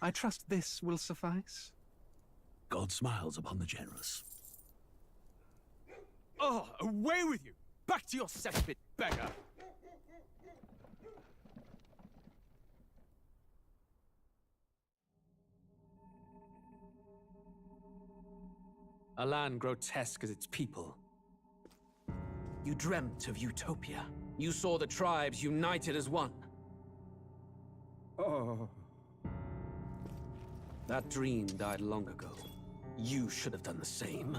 I trust this will suffice. God smiles upon the generous. Oh, away with you! Back to your cesspit, beggar! A land grotesque as its people. You dreamt of utopia. You saw the tribes united as one. Oh. That dream died long ago. You should have done the same.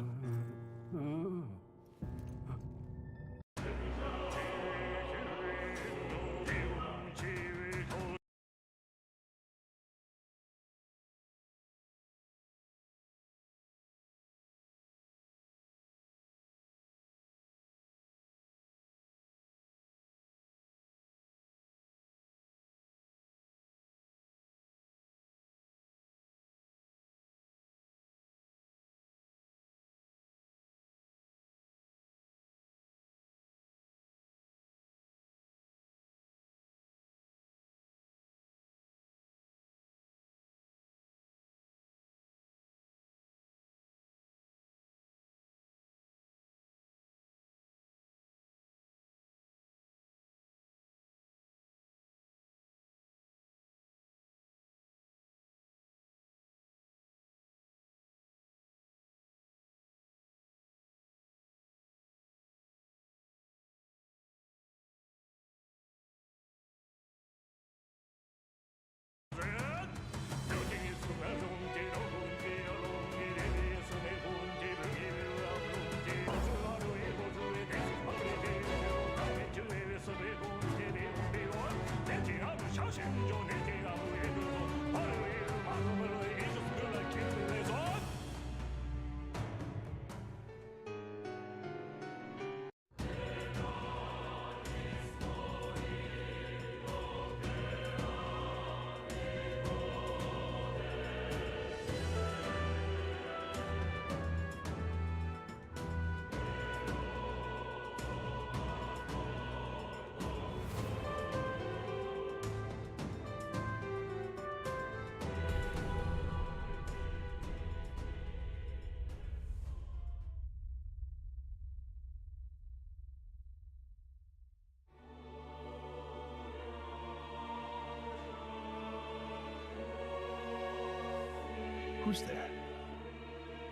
Who's there?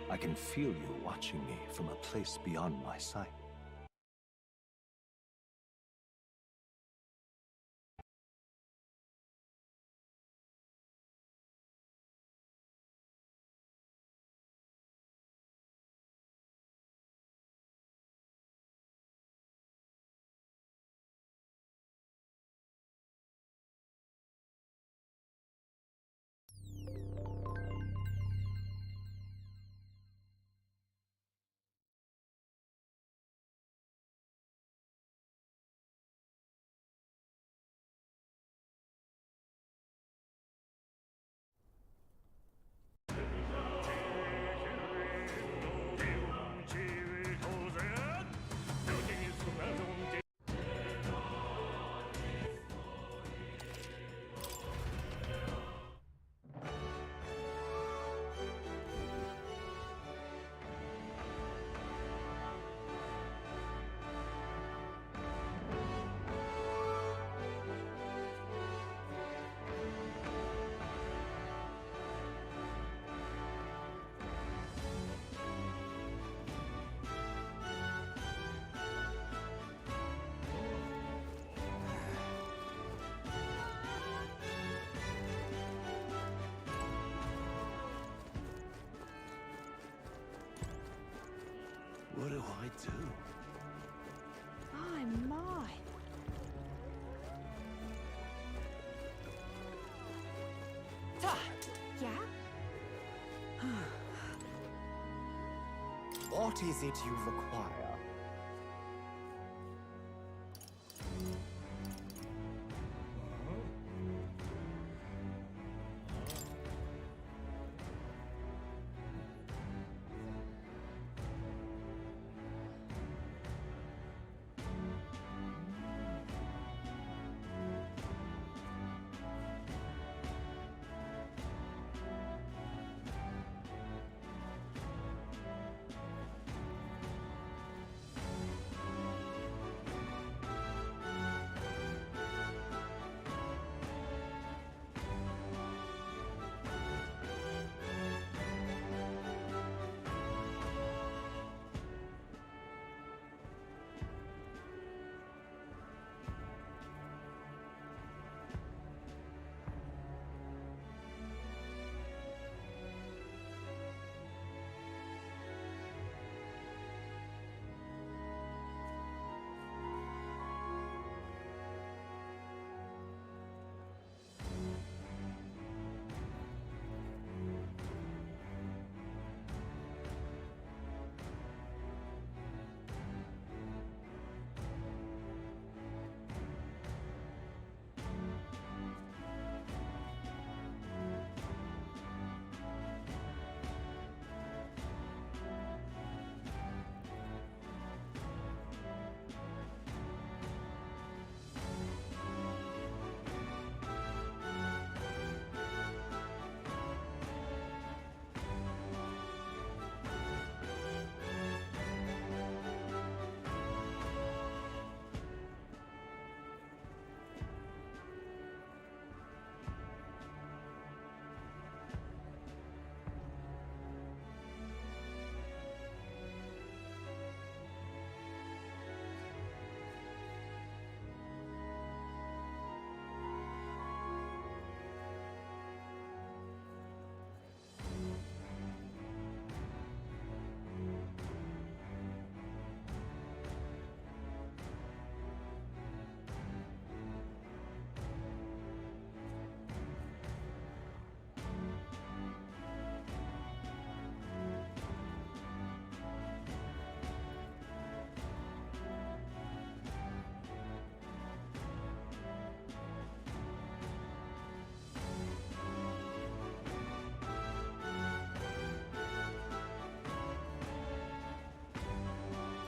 I can feel you watching me from a place beyond my sight. What do I do? My, my. Yeah? What is it you require?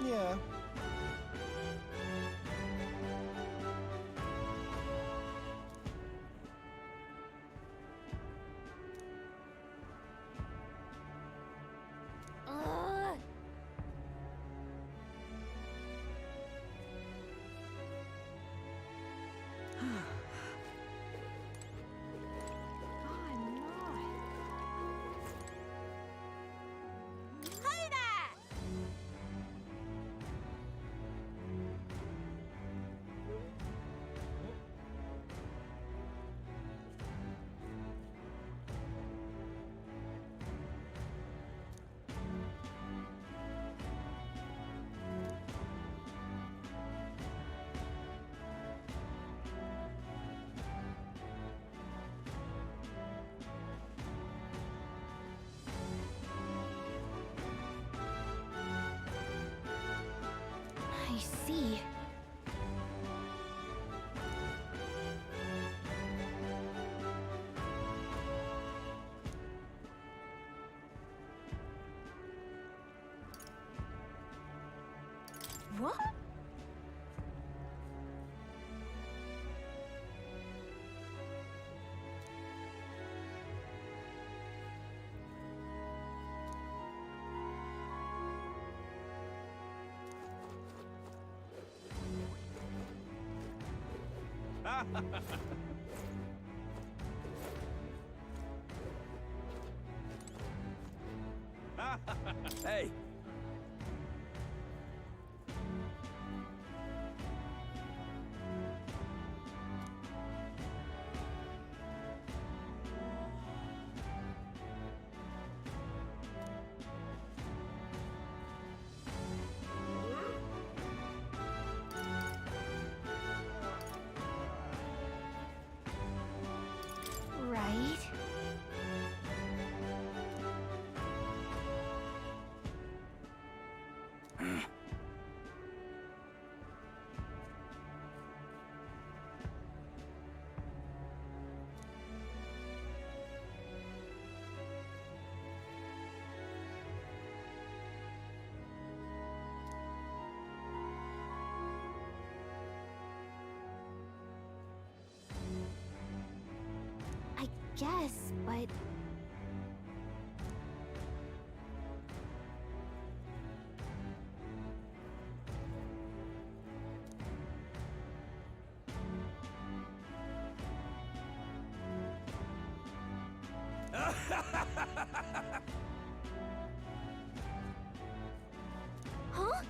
Yeah. I see. What? Hey! Right. I guess, but huh?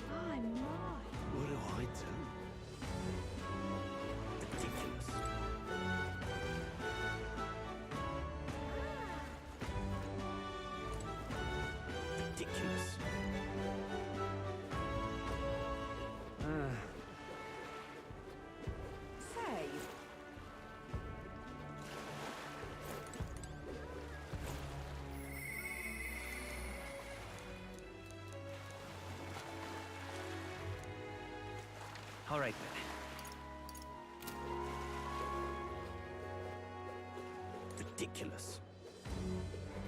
I'm not. What do I do? Ridiculous. Ridiculous. Say. All right then. Ridiculous.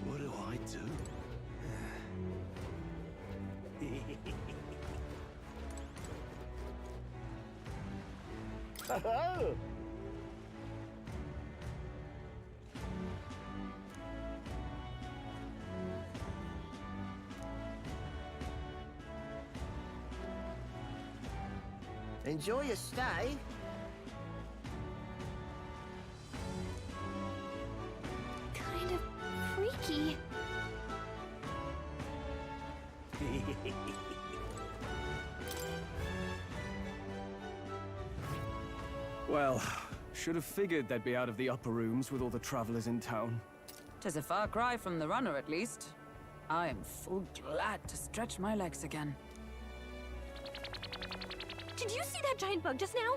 What do I do? Enjoy your stay. Kind of freaky. Well, should have figured they'd be out of the upper rooms with all the travelers in town. 'Tis a far cry from the runner, at least. I am full glad to stretch my legs again. Did you see that giant bug just now?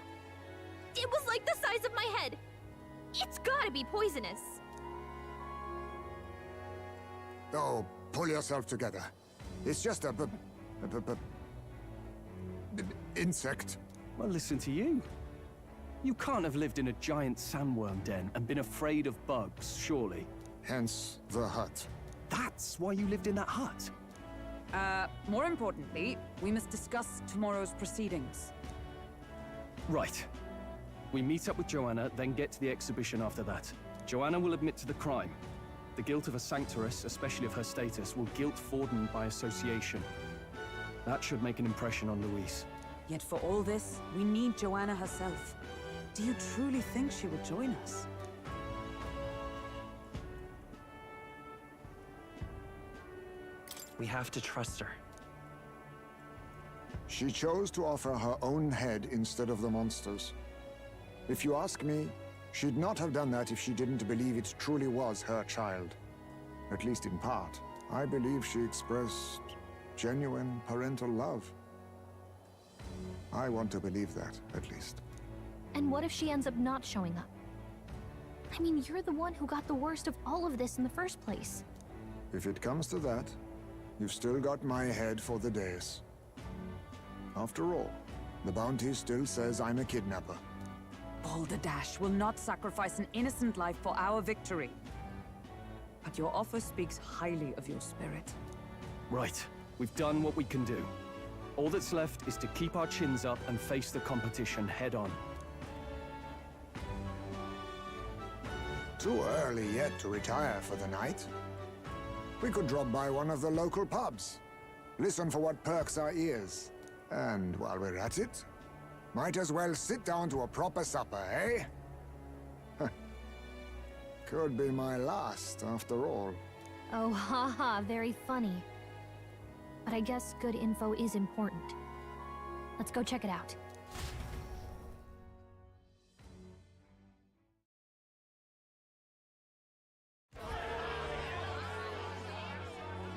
It was like the size of my head. It's gotta be poisonous. Oh, pull yourself together. It's just a insect. Well, listen to you. You can't have lived in a giant sandworm den and been afraid of bugs, surely. Hence the hut. That's why you lived in that hut. More importantly, we must discuss tomorrow's proceedings. Right. We meet up with Joanna, then get to the exhibition after that. Joanna will admit to the crime. The guilt of a sanctoress, especially of her status, will guilt Forden by association. That should make an impression on Louise. Yet for all this, we need Joanna herself. Do you truly think she would join us? We have to trust her. She chose to offer her own head instead of the monster's. If you ask me, she'd not have done that if she didn't believe it truly was her child. At least in part. I believe she expressed genuine parental love. I want to believe that, at least. And what if she ends up not showing up? I mean, you're the one who got the worst of all of this in the first place. If it comes to that, you've still got my head for the days. After all, the bounty still says I'm a kidnapper. Balderdash will not sacrifice an innocent life for our victory. But your offer speaks highly of your spirit. Right. We've done what we can do. All that's left is to keep our chins up and face the competition head on. Too early yet to retire for the night. We could drop by one of the local pubs. Listen for what perks our ears. And while we're at it, might as well sit down to a proper supper, eh? Could be my last, after all. Oh, haha, very funny. But I guess good info is important. Let's go check it out.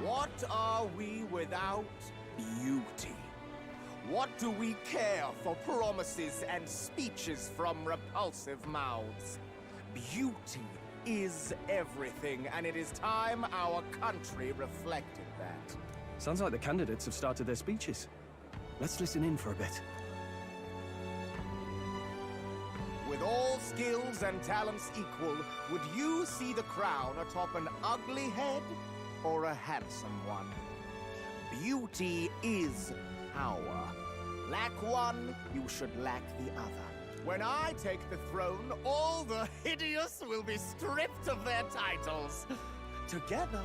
What are we without beauty? What do we care for promises and speeches from repulsive mouths? Beauty is everything, and it is time our country reflected that. Sounds like the candidates have started their speeches. Let's listen in for a bit. With all skills and talents equal, would you see the crown atop an ugly head or a handsome one? Beauty is power. Lack one, you should lack the other. When I take the throne, all the hideous will be stripped of their titles. Together,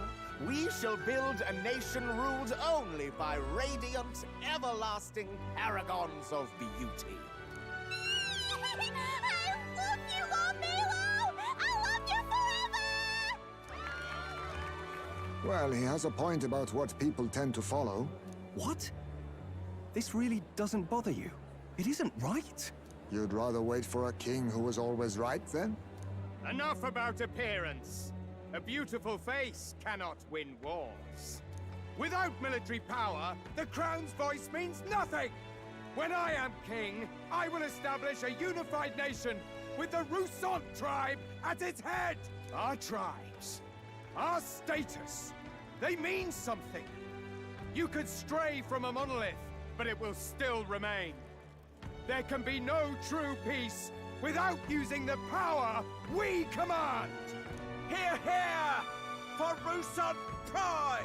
we shall build a nation ruled only by radiant, everlasting paragons of beauty. I love you, Milo! I love you forever! Well, he has a point about what people tend to follow. What? This really doesn't bother you? It isn't right. You'd rather wait for a king who was always right, then? Enough about appearance. A beautiful face cannot win wars. Without military power, the crown's voice means nothing! When I am king, I will establish a unified nation with the Rousant tribe at its head! Our tribes, our status, they mean something. You could stray from a monolith, but it will still remain. There can be no true peace without using the power we command! Hear, hear! For Rousant pride!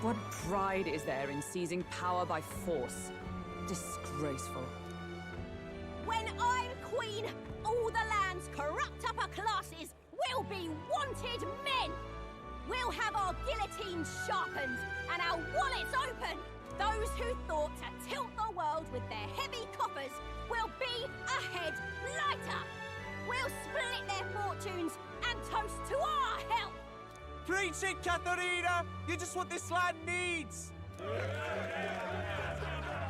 What pride is there in seizing power by force? Disgraceful. When I'm queen, all the land's corrupt upper classes will be wanted men! We'll have our guillotines sharpened and our wallets open. Those who thought to tilt the world with their heavy coffers will be a head lighter. We'll split their fortunes and toast to our help. Preach it, Katharina! You're just what this land needs!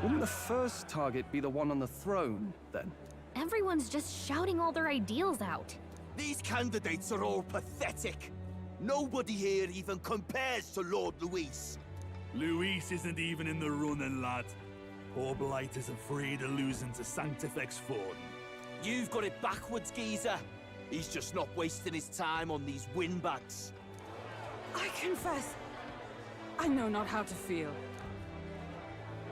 Wouldn't the first target be the one on the throne, then? Everyone's just shouting all their ideals out. These candidates are all pathetic. Nobody here even compares to Lord Luis. Luis isn't even in the running, lad. Poor Blight is afraid of losing to Sanctifex Forden. You've got it backwards, geezer. He's just not wasting his time on these windbags. I confess, I know not how to feel.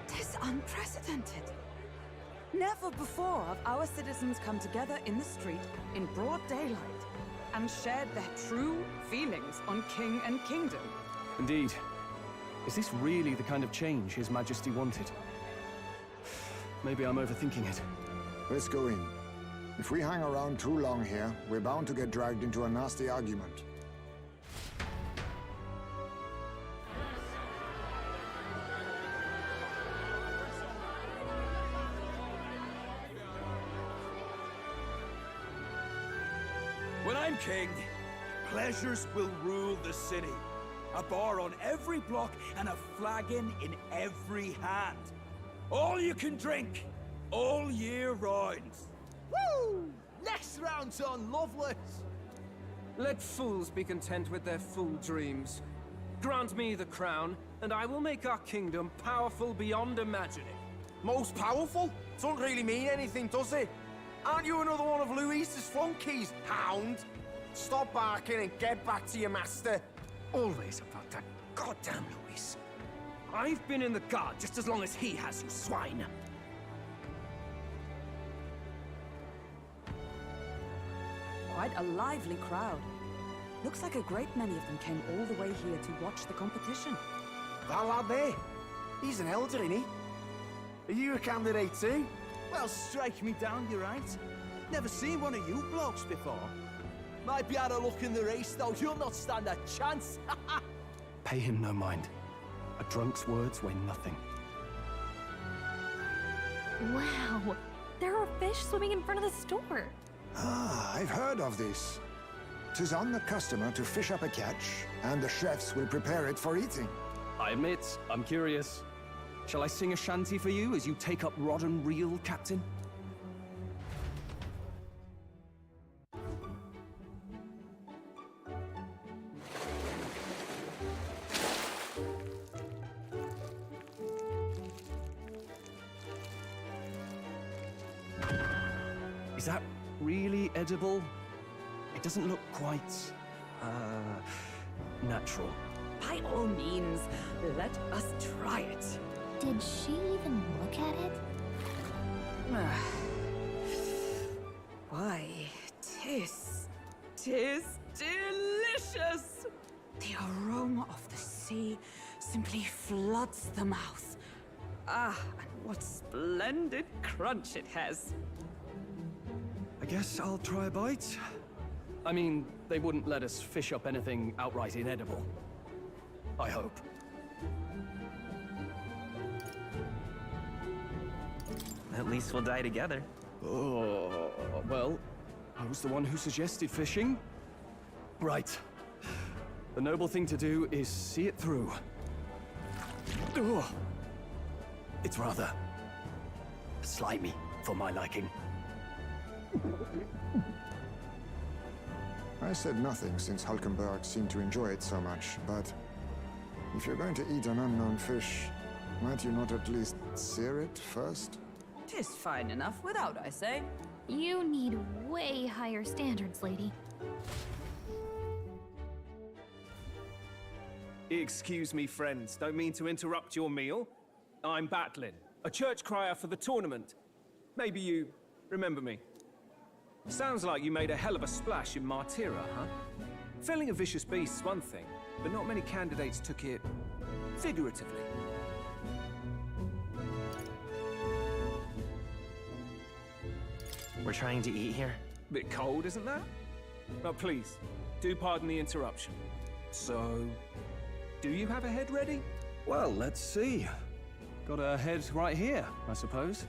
'Tis unprecedented. Never before have our citizens come together in the street in broad daylight and shared their true feelings on king and kingdom. Indeed. Is this really the kind of change His Majesty wanted? Maybe I'm overthinking it. Let's go in. If we hang around too long here, we're bound to get dragged into a nasty argument. When I'm king, pleasures will rule the city. A bar on every block and a flagon in every hand. All you can drink, all year round. Woo! Next round's on Loveless! Let fools be content with their fool dreams. Grant me the crown, and I will make our kingdom powerful beyond imagining. Most powerful? Doesn't really mean anything, does it? Aren't you another one of Luis's flunkies, hound? Stop barking and get back to your master. Always about that goddamn Luis. I've been in the guard just as long as he has, you swine. Quite a lively crowd. Looks like a great many of them came all the way here to watch the competition. That lad there, he's an elder, isn't he? Are you a candidate too? Well, strike me down, you're right. Never seen one of you blokes before. Might be out of luck in the race, though. You'll not stand a chance. Pay him no mind. A drunk's words weigh nothing. Wow, there are fish swimming in front of the store. Ah, I've heard of this. 'Tis on the customer to fish up a catch, and the chefs will prepare it for eating. I admit, I'm curious. Shall I sing a shanty for you as you take up rod and reel, Captain? Is that really edible? It doesn't look quite, natural. By all means, let us try it. Did she even look at it? Why, tis delicious! The aroma of the sea simply floods the mouth. Ah, and what splendid crunch it has. I guess I'll try a bite. I mean, they wouldn't let us fish up anything outright inedible. I hope. At least we'll die together. Oh, well, I was the one who suggested fishing. Right. The noble thing to do is see it through. Ugh. It's rather slimy for my liking. I said nothing since Hulkenberg seemed to enjoy it so much, but if you're going to eat an unknown fish, might you not at least sear it first? 'Tis fine enough without, I say. You need way higher standards, lady. Excuse me, friends. Don't mean to interrupt your meal. I'm Batlin, a church crier for the tournament. Maybe you remember me. Sounds like you made a hell of a splash in Martyra, huh? Felling a vicious beast's one thing, but not many candidates took it figuratively. We're trying to eat here. Bit cold, isn't that? But please, do pardon the interruption. So, do you have a head ready? Well, let's see. Got a head right here, I suppose.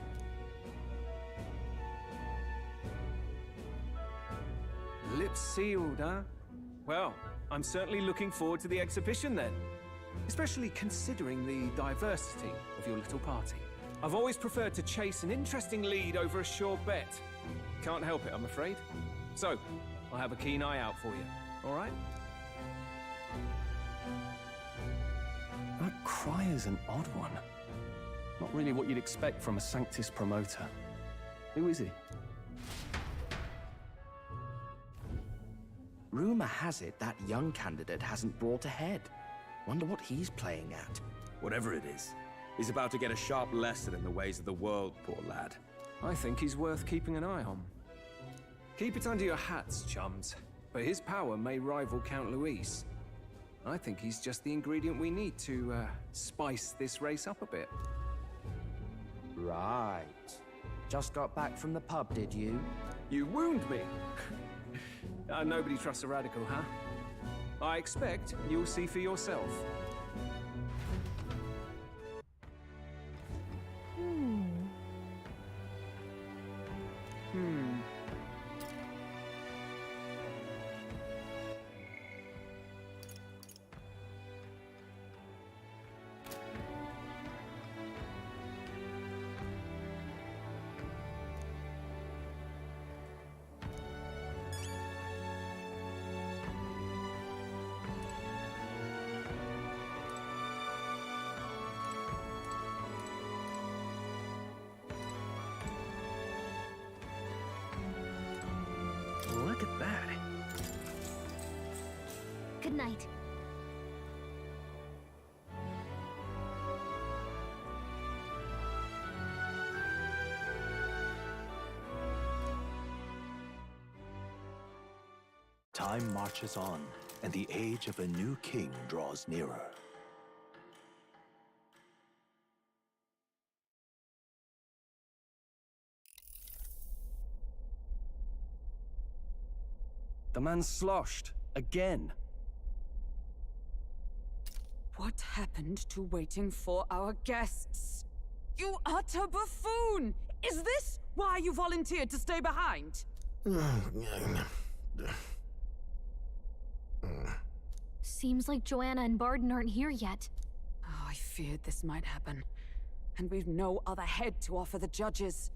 Lips sealed, huh? Well, I'm certainly looking forward to the exhibition then. Especially considering the diversity of your little party. I've always preferred to chase an interesting lead over a sure bet. Can't help it, I'm afraid. So, I'll have a keen eye out for you, all right? That cry is an odd one. Not really what you'd expect from a Sanctus promoter. Who is he? Rumor has it that young candidate hasn't brought a head. Wonder what he's playing at. Whatever it is, he's about to get a sharp lesson in the ways of the world, poor lad. I think he's worth keeping an eye on. Keep it under your hats, chums. But his power may rival Count Luis. I think he's just the ingredient we need to, spice this race up a bit. Right. Just got back from the pub, did you? You wound me! Nobody trusts a radical, huh? I expect you'll see for yourself. Look at that. Good night. Time marches on, and the age of a new king draws nearer. The man's sloshed. Again. What happened to waiting for our guests? You utter buffoon! Is this why you volunteered to stay behind? Seems like Joanna and Barden aren't here yet. Oh, I feared this might happen. And we've no other head to offer the judges.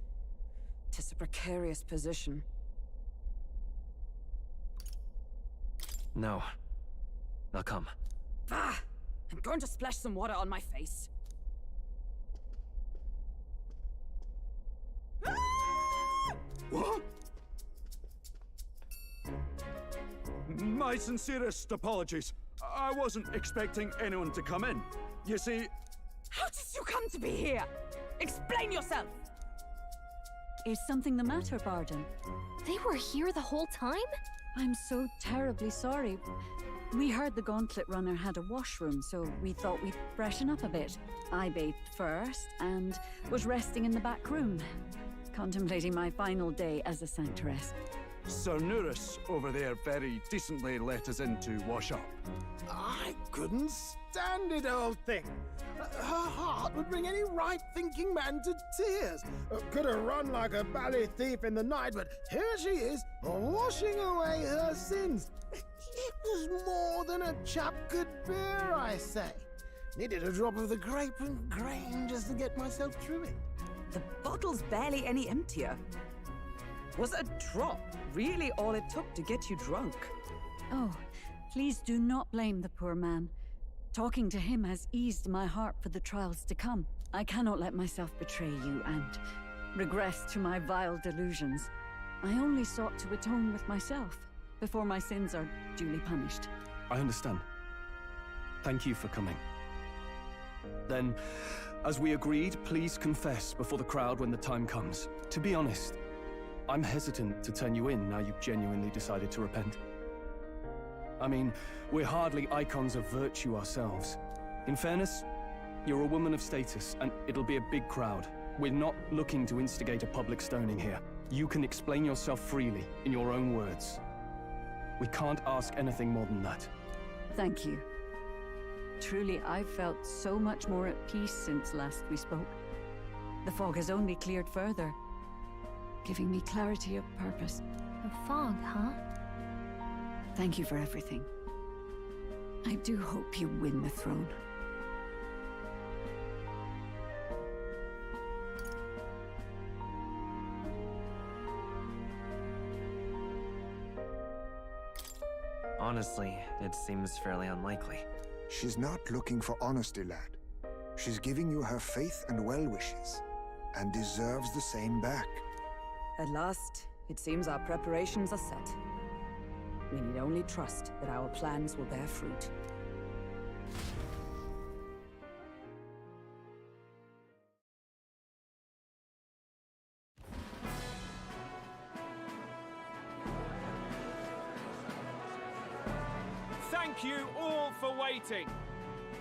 'Tis a precarious position. No. Now come. Ah! I'm going to splash some water on my face. What? My sincerest apologies. I wasn't expecting anyone to come in. You see... How did you come to be here? Explain yourself! Is something the matter, Barden? They were here the whole time? I'm so terribly sorry. We heard the Gauntlet Runner had a washroom, so we thought we'd freshen up a bit. I bathed first and was resting in the back room, contemplating my final day as a Sanctoress. Sir Nuris over there very decently let us in to wash up. I couldn't stand it, old thing. Her heart would bring any right-thinking man to tears. Could have run like a bally thief in the night, but here she is, washing away her sins. It was more than a chap could bear, I say. Needed a drop of the grape and grain just to get myself through it. The bottle's barely any emptier. Was a drop really all it took to get you drunk? Oh, please do not blame the poor man. Talking to him has eased my heart for the trials to come. I cannot let myself betray you and regress to my vile delusions. I only sought to atone with myself before my sins are duly punished. I understand. Thank you for coming. Then, as we agreed, please confess before the crowd when the time comes. To be honest, I'm hesitant to turn you in now you've genuinely decided to repent. I mean, we're hardly icons of virtue ourselves. In fairness, you're a woman of status, and it'll be a big crowd. We're not looking to instigate a public stoning here. You can explain yourself freely, in your own words. We can't ask anything more than that. Thank you. Truly, I've felt so much more at peace since last we spoke. The fog has only cleared further, giving me clarity of purpose. The fog, huh? Thank you for everything. I do hope you win the throne. Honestly, it seems fairly unlikely. She's not looking for honesty, lad. She's giving you her faith and well wishes, and deserves the same back. At last, it seems our preparations are set. We need only trust that our plans will bear fruit. Thank you all for waiting.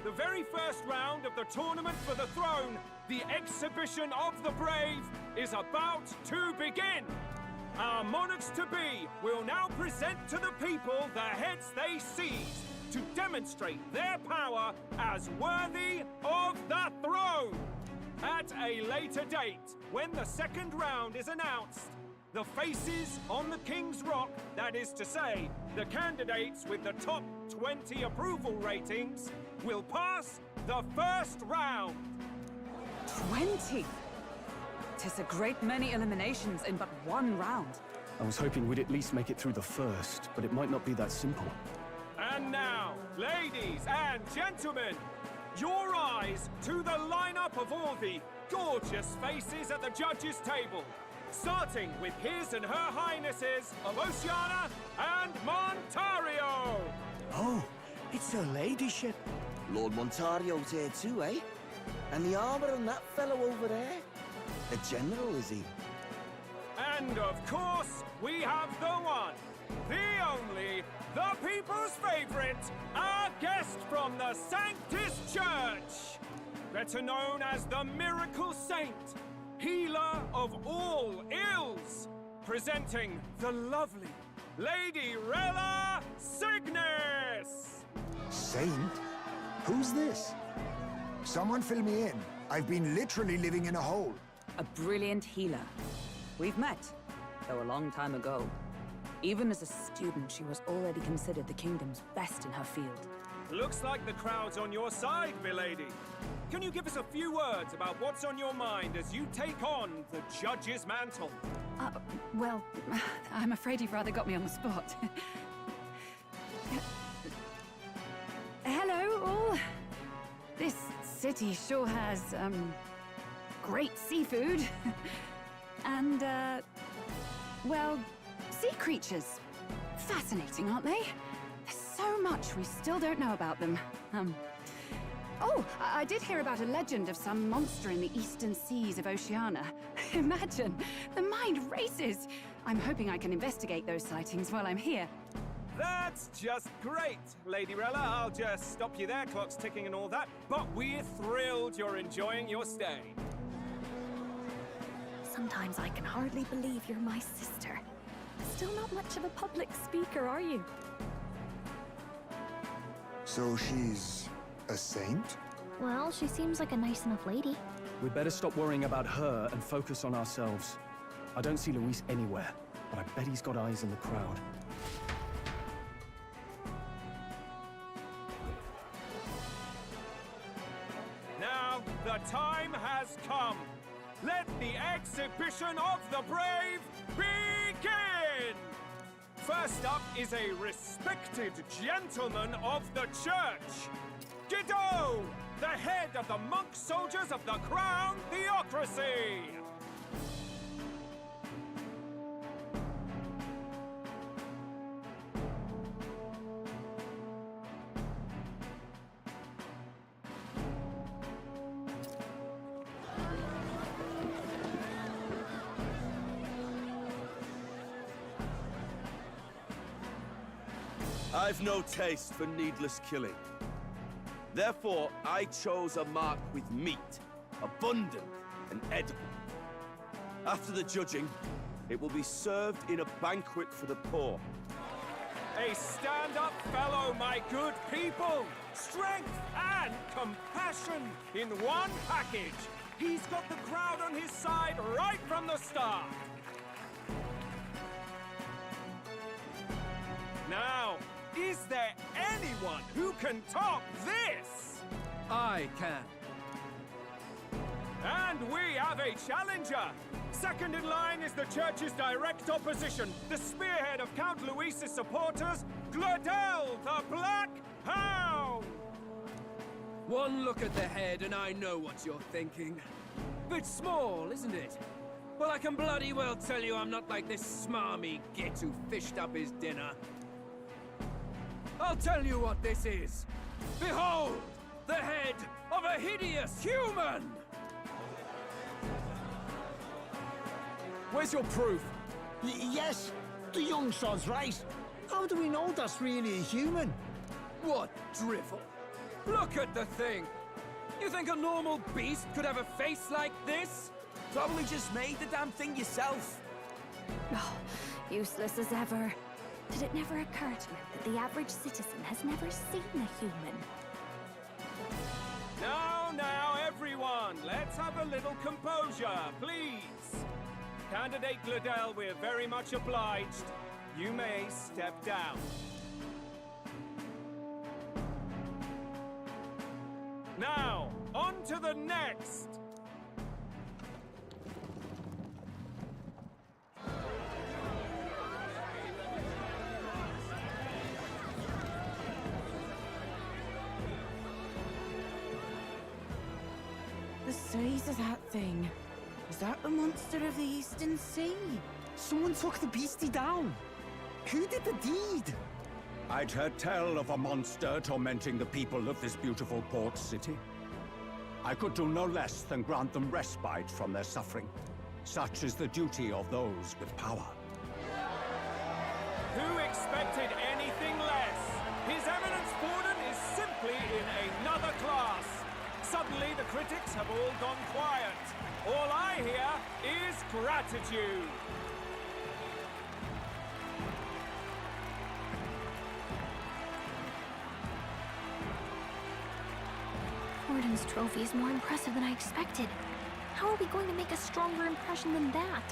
The very first round of the tournament for the throne, the exhibition of the brave, is about to begin. Our monarchs-to-be will now present to the people the heads they seized to demonstrate their power as worthy of the throne. At a later date, when the second round is announced, the faces on the King's Rock, that is to say, the candidates with the top 20 approval ratings, will pass the first round. 20? 'Tis a great many eliminations in but one round. I was hoping we'd at least make it through the first, but it might not be that simple. And now, ladies and gentlemen, your eyes to the lineup of all the gorgeous faces at the judges' table. Starting with His and Her Highnesses of Oceania and Montario. Oh, it's her ladyship. Lord Montario's here too, eh? And the armor on that fellow over there? A general, is he? And of course, we have the one, the only, the people's favorite, our guest from the Sanctus Church. Better known as the Miracle Saint, healer of all ills, presenting the lovely Lady Rella Cygnus! Saint? Who's this? Someone fill me in. I've been literally living in a hole. A brilliant healer. We've met, though a long time ago. Even as a student, she was already considered the kingdom's best in her field. Looks like the crowd's on your side, milady. Can you give us a few words about what's on your mind as you take on the judge's mantle? Well, I'm afraid you've rather got me on the spot. Hello, all. This city sure has, great seafood. And, well, sea creatures. Fascinating, aren't they? There's so much we still don't know about them. Oh, I did hear about a legend of some monster in the eastern seas of Oceania. Imagine, the mind races. I'm hoping I can investigate those sightings while I'm here. That's just great, Lady Rella. I'll just stop you there, clock's ticking and all that. But we're thrilled you're enjoying your stay. Sometimes I can hardly believe you're my sister. Still not much of a public speaker, are you? So she's a saint? Well, she seems like a nice enough lady. We'd better stop worrying about her and focus on ourselves. I don't see Luis anywhere, but I bet he's got eyes in the crowd. Now, the time has come. Let the exhibition of the brave begin! First up is a respected gentleman of the church. Guido, the head of the monk soldiers of the Crown Theocracy. I've no taste for needless killing. Therefore, I chose a mark with meat, abundant and edible. After the judging, it will be served in a banquet for the poor. A stand-up fellow, my good people! Strength and compassion in one package! He's got the crowd on his side right from the start! Now, is there anyone who can top this? I can. And we have a challenger! Second in line is the church's direct opposition, the spearhead of Count Luis's supporters, Gladel the Black Hound! One look at the head and I know what you're thinking. Bit small, isn't it? Well, I can bloody well tell you I'm not like this smarmy git who fished up his dinner. I'll tell you what this is. Behold, the head of a hideous human! Where's your proof? Yes, the young sod's right. How do we know that's really a human? What drivel? Look at the thing! You think a normal beast could have a face like this? Probably just made the damn thing yourself. Oh, useless as ever. Did it never occur to him that the average citizen has never seen a human? Now, everyone, let's have a little composure, please. Candidate Gladel, we're very much obliged. You may step down. Now, on to the next! The size of that thing. Is that the monster of the Eastern Sea? Someone took the beastie down. Who did the deed? I'd heard tell of a monster tormenting the people of this beautiful port city. I could do no less than grant them respite from their suffering. Such is the duty of those with power. Who expected anything less? His Eminence Borden is simply in another class. Suddenly, the critics have all gone quiet. All I hear is gratitude. Borden's trophy is more impressive than I expected. How are we going to make a stronger impression than that?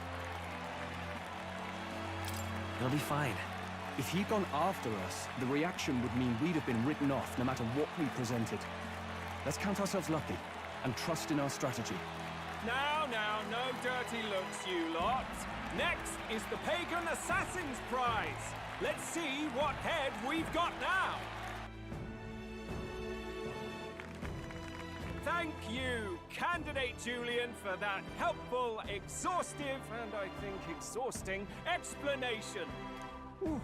You'll be fine. If he'd gone after us, the reaction would mean we'd have been written off no matter what we presented. Let's count ourselves lucky and trust in our strategy. Now, no dirty looks, you lot. Next is the Pagan Assassin's Prize. Let's see what head we've got now. Thank you, Candidate Julian, for that helpful, exhaustive, and I think exhausting explanation. Whew.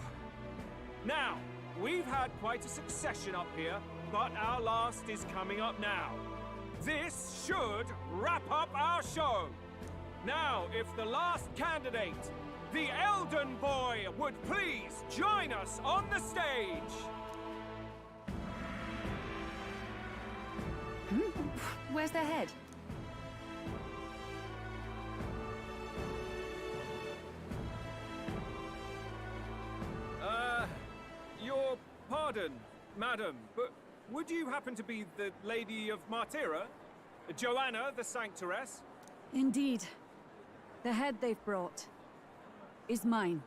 Now, we've had quite a succession up here, but our last is coming up now. This should wrap up our show. Now, if the last candidate, the Elden Boy, would please join us on the stage. Where's the head? Your pardon, madam, but would you happen to be the Lady of Martira? Joanna, the Sanctoress? Indeed. The head they've brought is mine.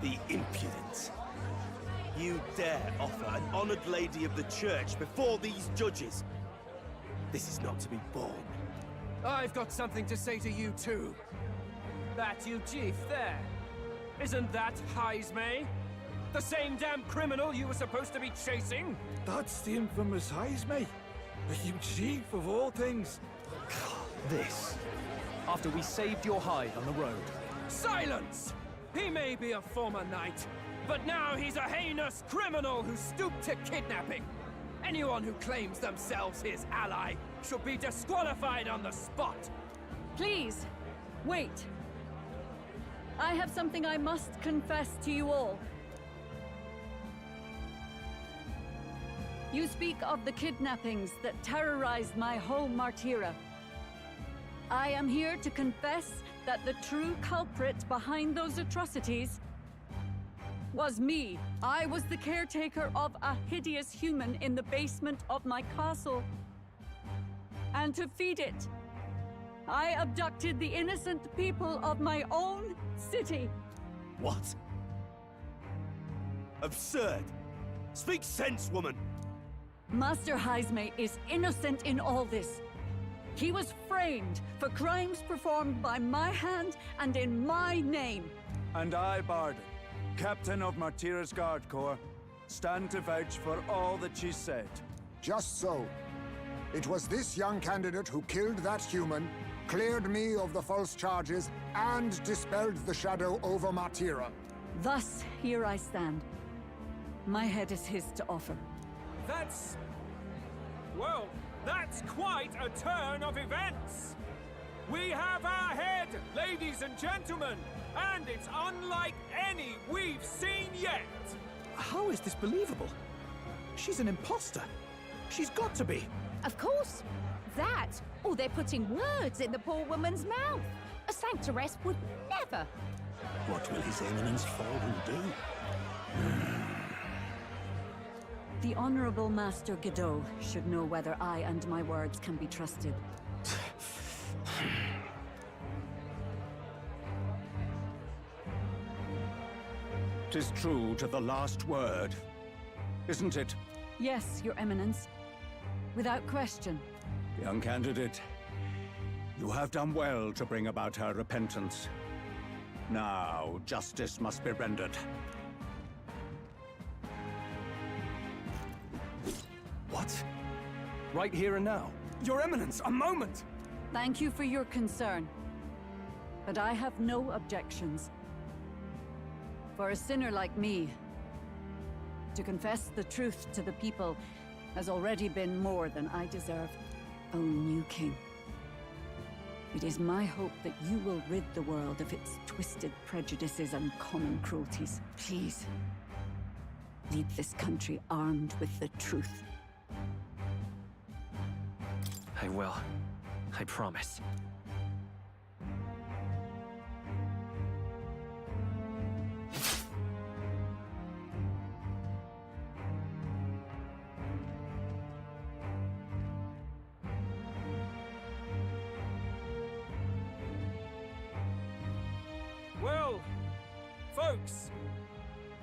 The impudence. You dare offer an honored lady of the church before these judges? This is not to be borne. I've got something to say to you too. That you chief there. Isn't that Heismay? The same damn criminal you were supposed to be chasing? That's the infamous Heismay. You chief of all things. This. After we saved your hide on the road. Silence! He may be a former knight, but now he's a heinous criminal who stooped to kidnapping. Anyone who claims themselves his ally should be disqualified on the spot. Please, wait. I have something I must confess to you all. You speak of the kidnappings that terrorized my home Martira. I am here to confess that the true culprit behind those atrocities was me. I was the caretaker of a hideous human in the basement of my castle. And to feed it, I abducted the innocent people of my own city. What? Absurd! Speak sense, woman! Master Heisme is innocent in all this. He was framed for crimes performed by my hand and in my name. And I, Barden, Captain of Martira's Guard Corps, stand to vouch for all that she said. Just so. It was this young candidate who killed that human, cleared me of the false charges, and dispelled the shadow over Martira. Thus, here I stand. My head is his to offer. That's... well, that's quite a turn of events! We have our head, ladies and gentlemen, and it's unlike any we've seen yet! How is this believable? She's an imposter. She's got to be. Of course. That, or they're putting words in the poor woman's mouth. A sanctoress would never. What will His Eminence Forden do? The Honorable Master Godot should know whether I and my words can be trusted. 'Tis true to the last word, isn't it? Yes, Your Eminence. Without question. Young candidate, you have done well to bring about her repentance. Now, justice must be rendered. What? Right here and now? Your Eminence, a moment! Thank you for your concern. But I have no objections. For a sinner like me, to confess the truth to the people has already been more than I deserve. O new king, it is my hope that you will rid the world of its twisted prejudices and common cruelties. Please, lead this country armed with the truth. I will. I promise. Well, folks,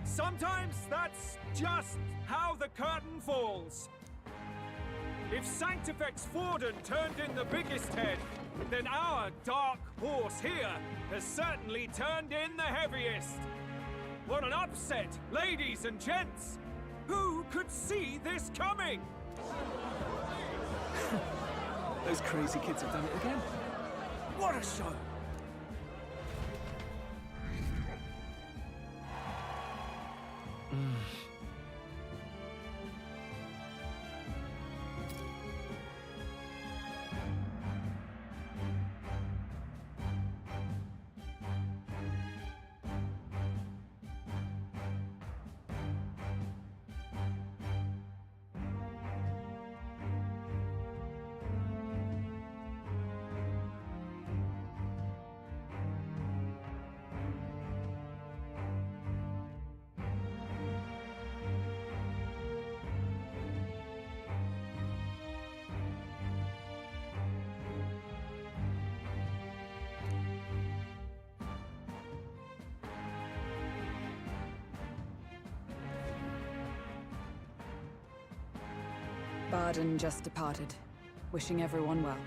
sometimes that's just how the curtain falls. If Sanctifex Forden turned in the biggest head, then our dark horse here has certainly turned in the heaviest. What an upset, ladies and gents! Who could see this coming? Those crazy kids have done it again. What a show! Barden just departed, wishing everyone well.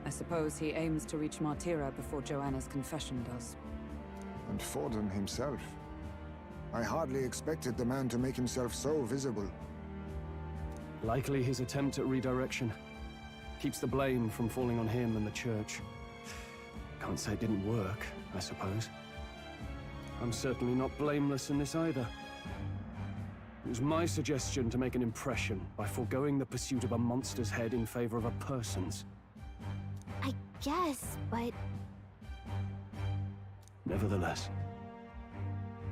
I suppose he aims to reach Martira before Joanna's confession does. And Forden himself. I hardly expected the man to make himself so visible. Likely his attempt at redirection. Keeps the blame from falling on him and the church. Can't say it didn't work, I suppose. I'm certainly not blameless in this either. It was my suggestion to make an impression by foregoing the pursuit of a monster's head in favor of a person's. I guess, but... Nevertheless,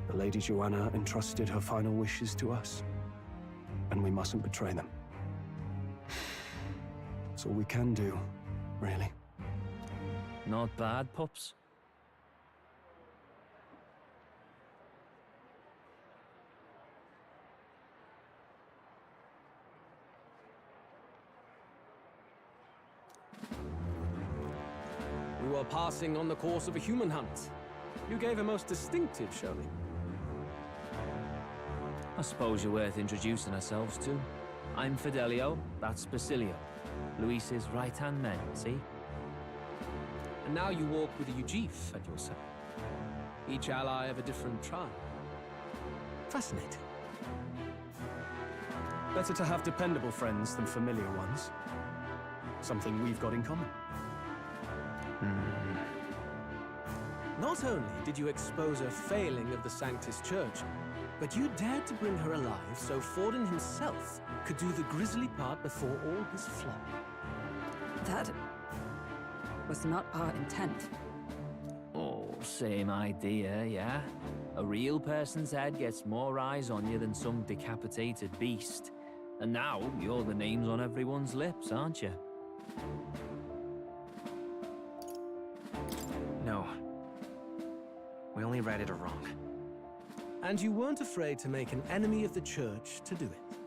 the Lady Joanna entrusted her final wishes to us, and we mustn't betray them. That's all we can do, really. Not bad, pups. were passing on the course of a human hunt. You gave a most distinctive showing. I suppose you're worth introducing ourselves to. I'm Fidelio, that's Basilio. Luis's right-hand man, see? And now you walk with a Ujif at your side. Each ally of a different tribe. Fascinating. Better to have dependable friends than familiar ones. Something we've got in common. Not only did you expose a failing of the Sanctus Church, but you dared to bring her alive so Forden himself could do the grisly part before all his flock. That was not our intent. Oh, same idea, yeah? A real person's head gets more eyes on you than some decapitated beast. And now, you're the names on everyone's lips, aren't you? No. We only read it wrong. And you weren't afraid to make an enemy of the Church to do it.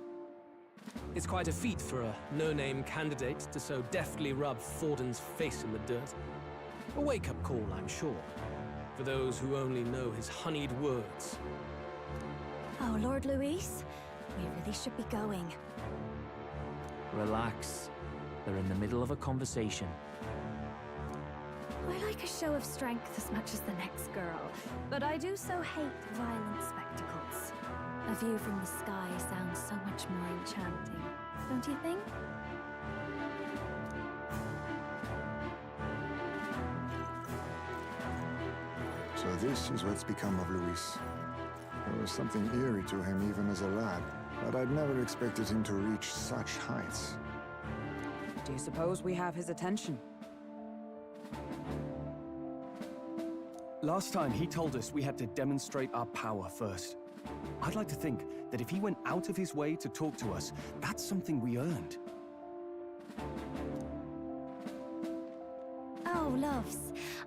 It's quite a feat for a no-name candidate to so deftly rub Forden's face in the dirt. A wake-up call, I'm sure, for those who only know his honeyed words. Oh, Lord Luis, we really should be going. Relax. They're in the middle of a conversation. I like a show of strength as much as the next girl, but I do so hate violent spectacles. A view from the sky sounds so much more enchanting, don't you think? So this is what's become of Luis. There was something eerie to him even as a lad, but I'd never expected him to reach such heights. Do you suppose we have his attention? Last time, he told us we had to demonstrate our power first. I'd like to think that if he went out of his way to talk to us, that's something we earned. Oh, loves,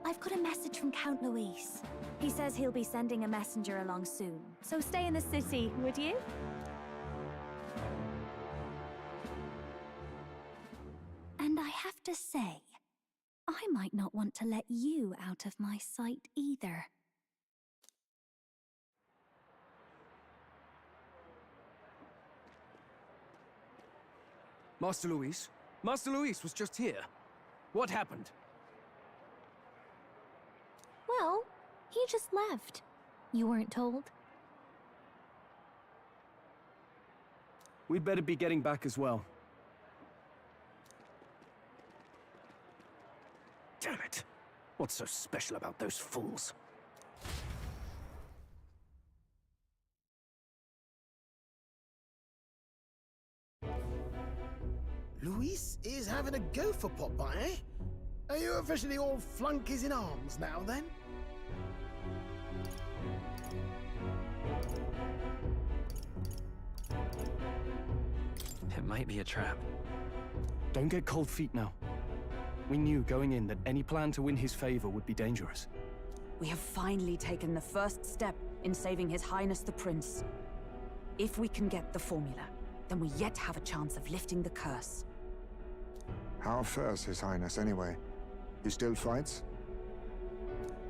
I've got a message from Count Luis. He says he'll be sending a messenger along soon, so stay in the city, would you? And I have to say, I might not want to let you out of my sight either. Master Luis? Master Luis was just here. What happened? Well, he just left. You weren't told? We'd better be getting back as well. Damn it! What's so special about those fools? Luis is having a go for Popeye, eh? Are you officially all flunkies in arms now, then? It might be a trap. Don't get cold feet now. We knew going in that any plan to win his favor would be dangerous. We have finally taken the first step in saving His Highness the Prince. If we can get the formula, then we yet have a chance of lifting the curse. How fares His Highness, anyway? He still fights?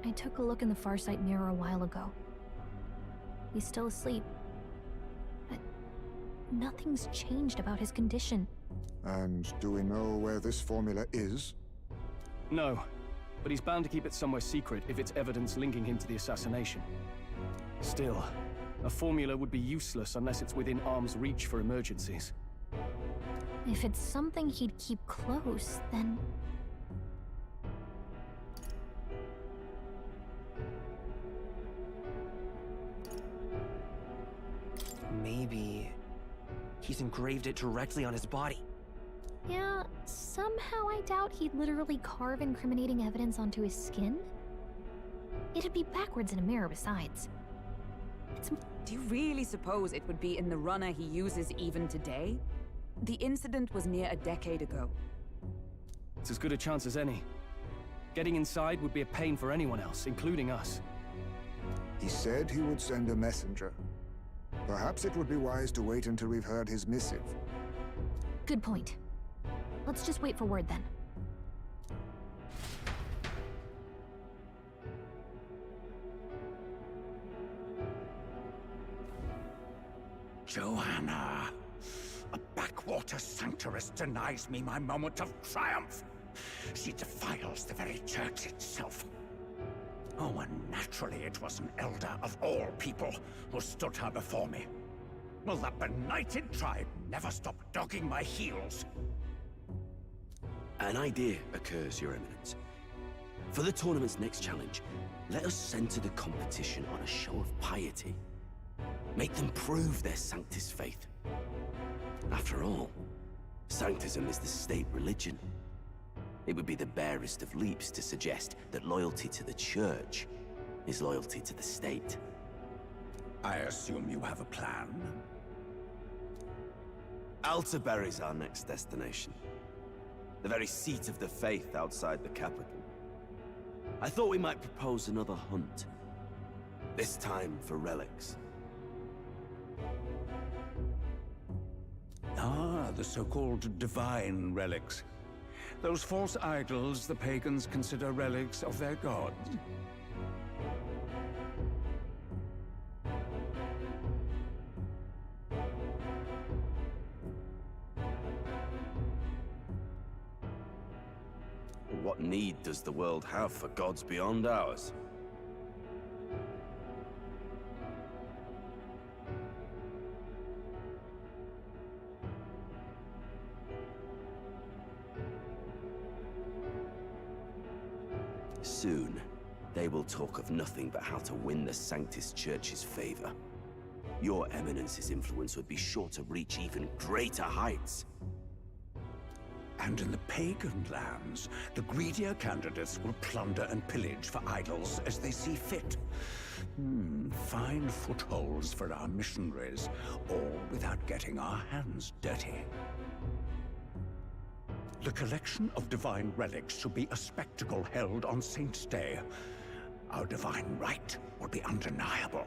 I took a look in the Farsight mirror a while ago. He's still asleep. But nothing's changed about his condition. And do we know where this formula is? No, but he's bound to keep it somewhere secret if it's evidence linking him to the assassination. Still, a formula would be useless unless it's within arm's reach for emergencies. If it's something he'd keep close, then... Maybe he's engraved it directly on his body. Yeah, somehow I doubt he'd literally carve incriminating evidence onto his skin. It'd be backwards in a mirror besides. Do you really suppose it would be in the runner he uses even today? The incident was near a decade ago. It's as good a chance as any. Getting inside would be a pain for anyone else, including us. He said he would send a messenger. Perhaps it would be wise to wait until we've heard his missive. Good point. Let's just wait for word then. Joanna. A backwater sanctuarist denies me my moment of triumph. She defiles the very church itself. Oh, and naturally it was an elder of all people who stood her before me. Will that benighted tribe never stop dogging my heels? An idea occurs, Your Eminence. For the tournament's next challenge, let us center the competition on a show of piety. Make them prove their Sanctus faith. After all, Sanctism is the state religion. It would be the barest of leaps to suggest that loyalty to the Church is loyalty to the state. I assume you have a plan? Altaberry's our next destination. The very seat of the faith outside the capital. I thought we might propose another hunt. This time for relics. Ah, the so-called divine relics. Those false idols the pagans consider relics of their gods. What need does the world have for gods beyond ours? Soon, they will talk of nothing but how to win the Sanctus Church's favor. Your Eminence's influence would be sure to reach even greater heights. And in the pagan lands, the greedier candidates will plunder and pillage for idols as they see fit. Fine footholds for our missionaries, all without getting our hands dirty. The collection of divine relics should be a spectacle held on Saint's Day. Our divine right will be undeniable.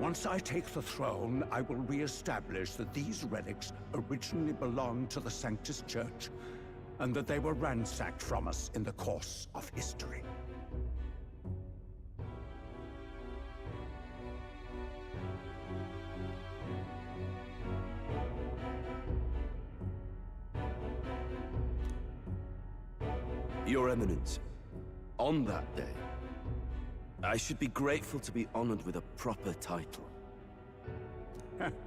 Once I take the throne, I will re-establish that these relics originally belonged to the Sanctus Church, and that they were ransacked from us in the course of history. Your Eminence, on that day, I should be grateful to be honored with a proper title.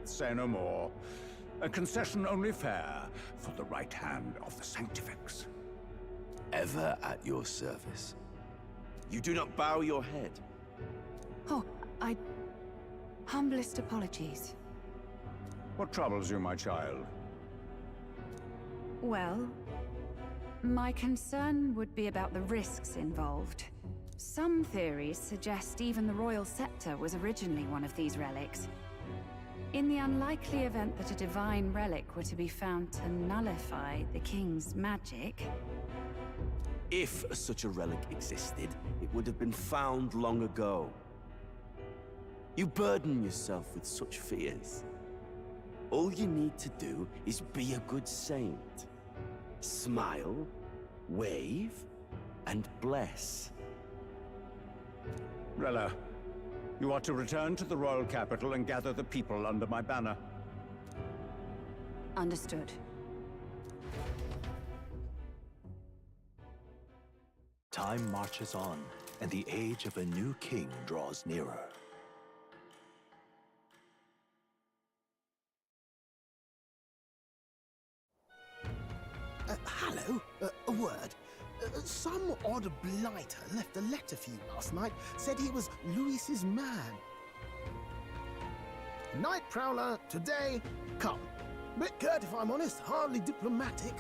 Say no more. A concession only fair for the right hand of the Sanctifex. Ever at your service. You do not bow your head. Oh, humblest apologies. What troubles you, my child? Well, my concern would be about the risks involved. Some theories suggest even the royal scepter was originally one of these relics. In the unlikely event that a divine relic were to be found to nullify the king's magic... If such a relic existed, it would have been found long ago. You burden yourself with such fears. All you need to do is be a good saint. Smile, wave, and bless. Rella, you are to return to the royal capital and gather the people under my banner. Understood. Time marches on, and the age of a new king draws nearer. Hello? A word. Some odd blighter left a letter for you last night. Said he was Luis's man. Night Prowler, today, come. Bit curt if I'm honest, hardly diplomatic.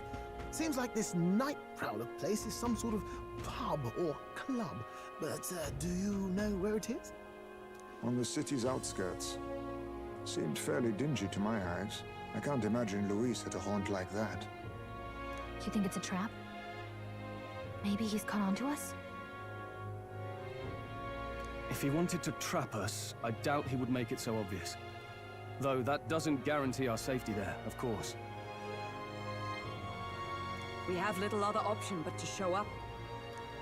Seems like this Night Prowler place is some sort of pub or club. But do you know where it is? On the city's outskirts. Seemed fairly dingy to my eyes. I can't imagine Luis at a haunt like that. You think it's a trap? Maybe he's caught on to us? If he wanted to trap us, I doubt he would make it so obvious. Though that doesn't guarantee our safety there, of course. We have little other option but to show up.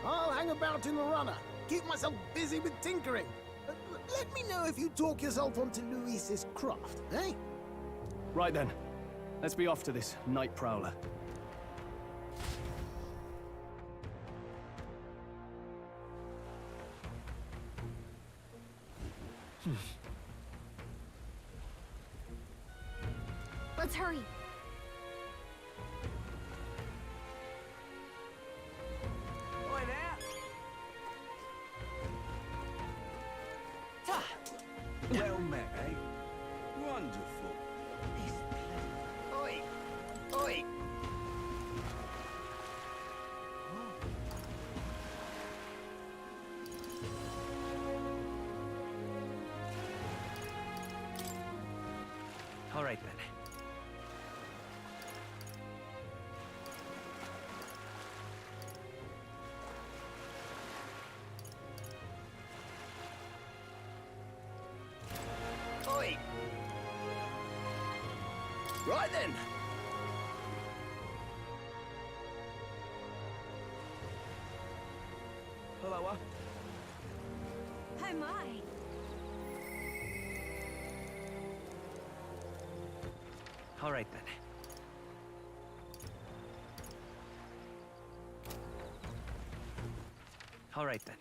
I'll hang about in the runner. Keep myself busy with tinkering. Let me know if you talk yourself onto Luis's craft, eh? Right then. Let's be off to this Night Prowler. Let's hurry. Oi there! Ta! Well met, eh? Wonderful. Oi! Oi! All right, then. Oi! Right then! Hello, Oh my. All right, then. All right, then.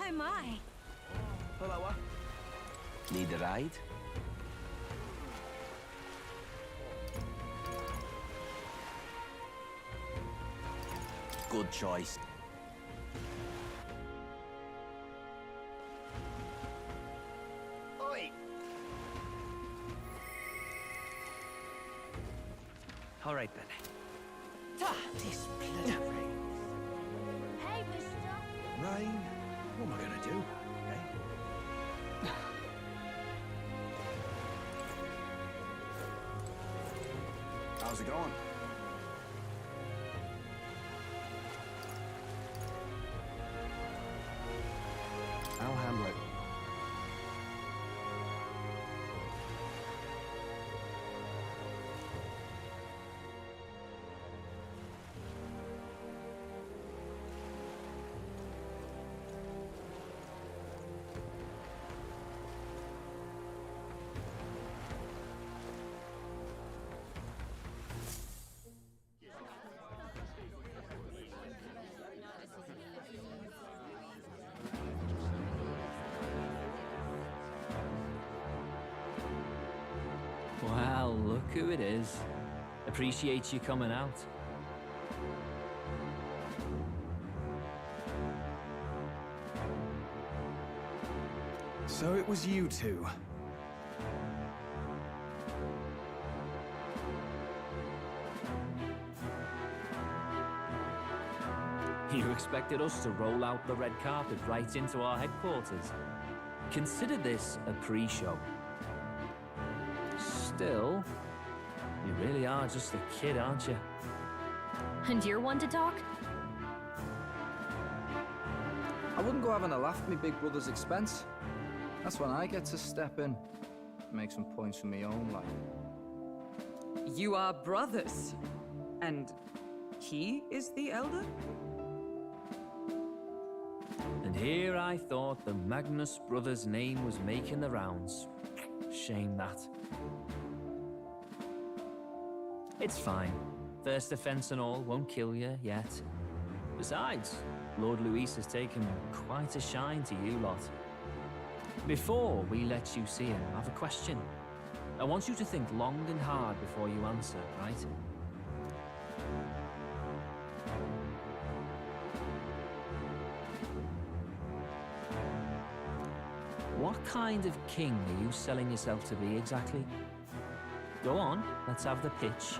Oh my. Hello, Need a ride? Good choice. Oi! All right, then. Ta! This bloody rain. Hey, mister. Rain? What am I gonna do? Eh? How's it going? I'll handle it. Well, look who it is. Appreciate you coming out. So it was you two. You expected us to roll out the red carpet right into our headquarters? Consider this a pre-show. Still, you really are just a kid, aren't you? And you're one to talk? I wouldn't go having a laugh at me big brother's expense. That's when I get to step in. Make some points for me own life. You are brothers. And he is the elder? And here I thought the Magnus brothers' name was making the rounds. Shame that. It's fine. First offense and all won't kill you yet. Besides, Lord Luis has taken quite a shine to you lot. Before we let you see him, I have a question. I want you to think long and hard before you answer, right? What kind of king are you selling yourself to be exactly? Go on, let's have the pitch.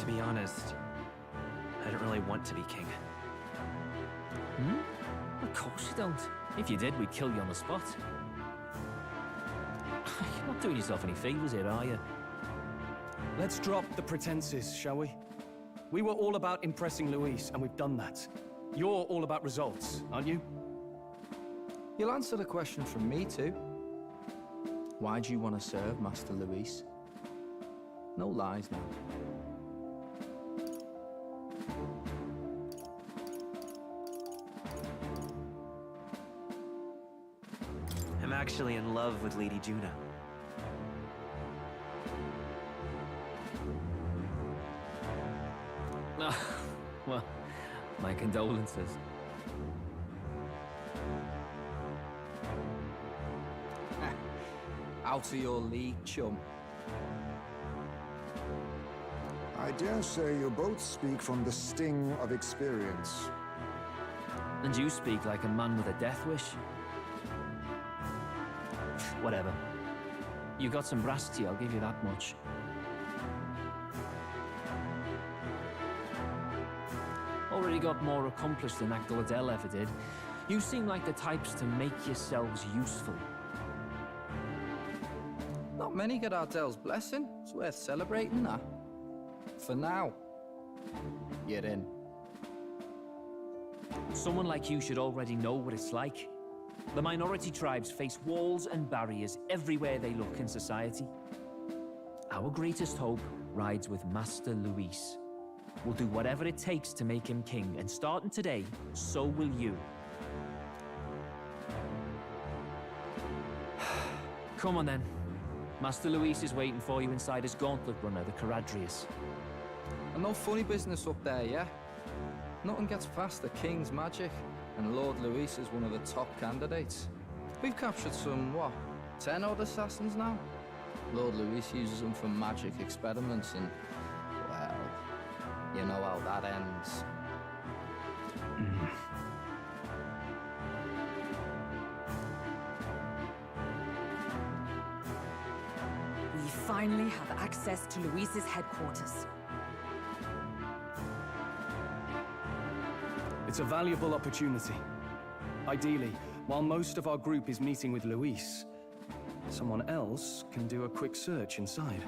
To be honest, I don't really want to be king. Of course you don't. If you did, we'd kill you on the spot. You're not doing yourself any favors here, are you? Let's drop the pretenses, shall we? We were all about impressing Luis, and we've done that. You're all about results, aren't you? You'll answer the question from me too. Why do you want to serve Master Luis? No lies now. I'm actually in love with Lady Juno. Well, my condolences. Out of your league, chum. I dare say you both speak from the sting of experience. And you speak like a man with a death wish. Whatever. You got some brass to you, I'll give you that much. Already got more accomplished than Agdaladel ever did. You seem like the types to make yourselves useful. Not many get Ardel's blessing. It's worth celebrating that. For now. Get in. Someone like you should already know what it's like. The minority tribes face walls and barriers everywhere they look in society. Our greatest hope rides with Master Luis. We'll do whatever it takes to make him king, and starting today, so will you. Come on then. Master Luis is waiting for you inside his gauntlet runner, the Caradrius. And no funny business up there, yeah? Nothing gets past the king's magic, and Lord Luis is one of the top candidates. We've captured some, what, 10 odd assassins now? Lord Luis uses them for magic experiments, and, well, you know how that ends. We finally have access to Luis's headquarters. It's a valuable opportunity. Ideally, while most of our group is meeting with Luis, someone else can do a quick search inside.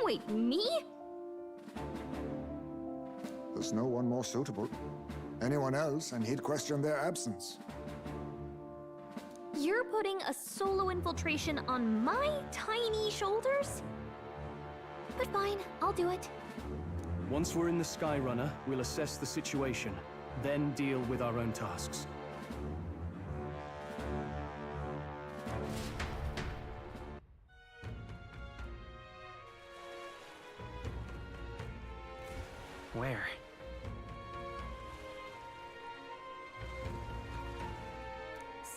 Wait, me? There's no one more suitable. Anyone else, and he'd question their absence. You're putting a solo infiltration on my tiny shoulders? But fine, I'll do it. Once we're in the Skyrunner, we'll assess the situation, then deal with our own tasks. Where?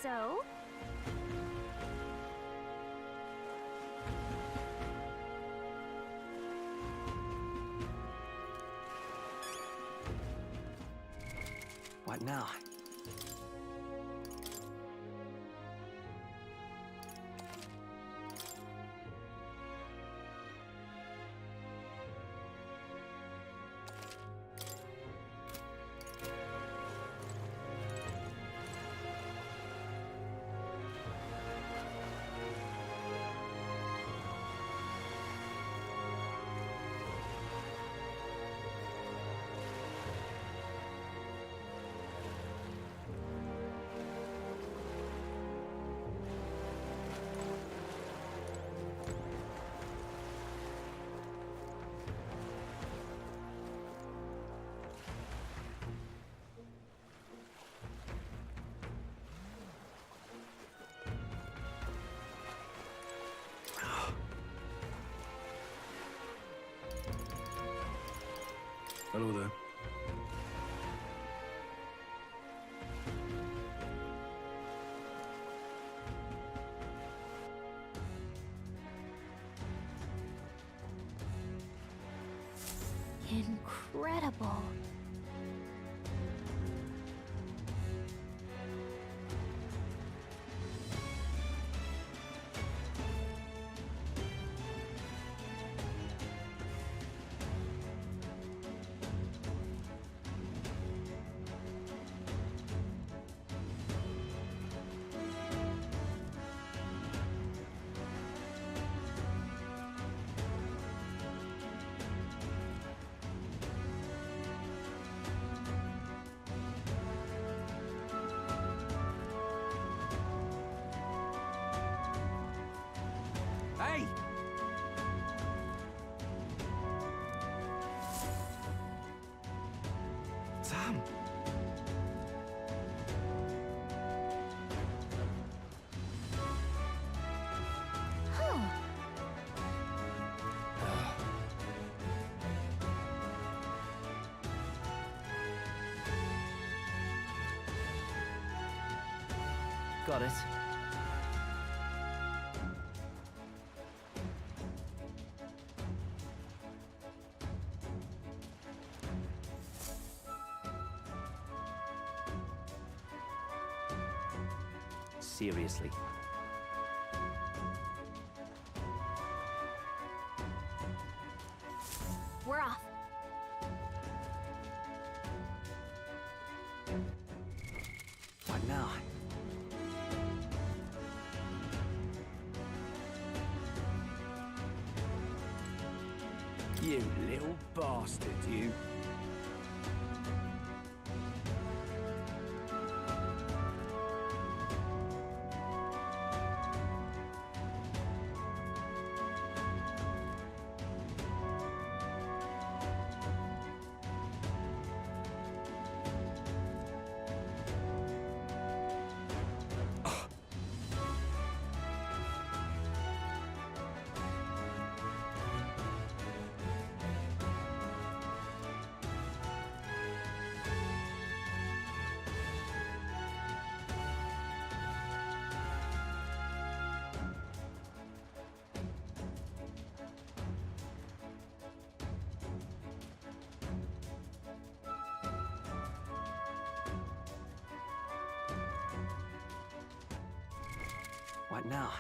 So? What now? Hello there. Incredible. am. Got it. Seriously. We're off. What now? You little bastard, you. What now?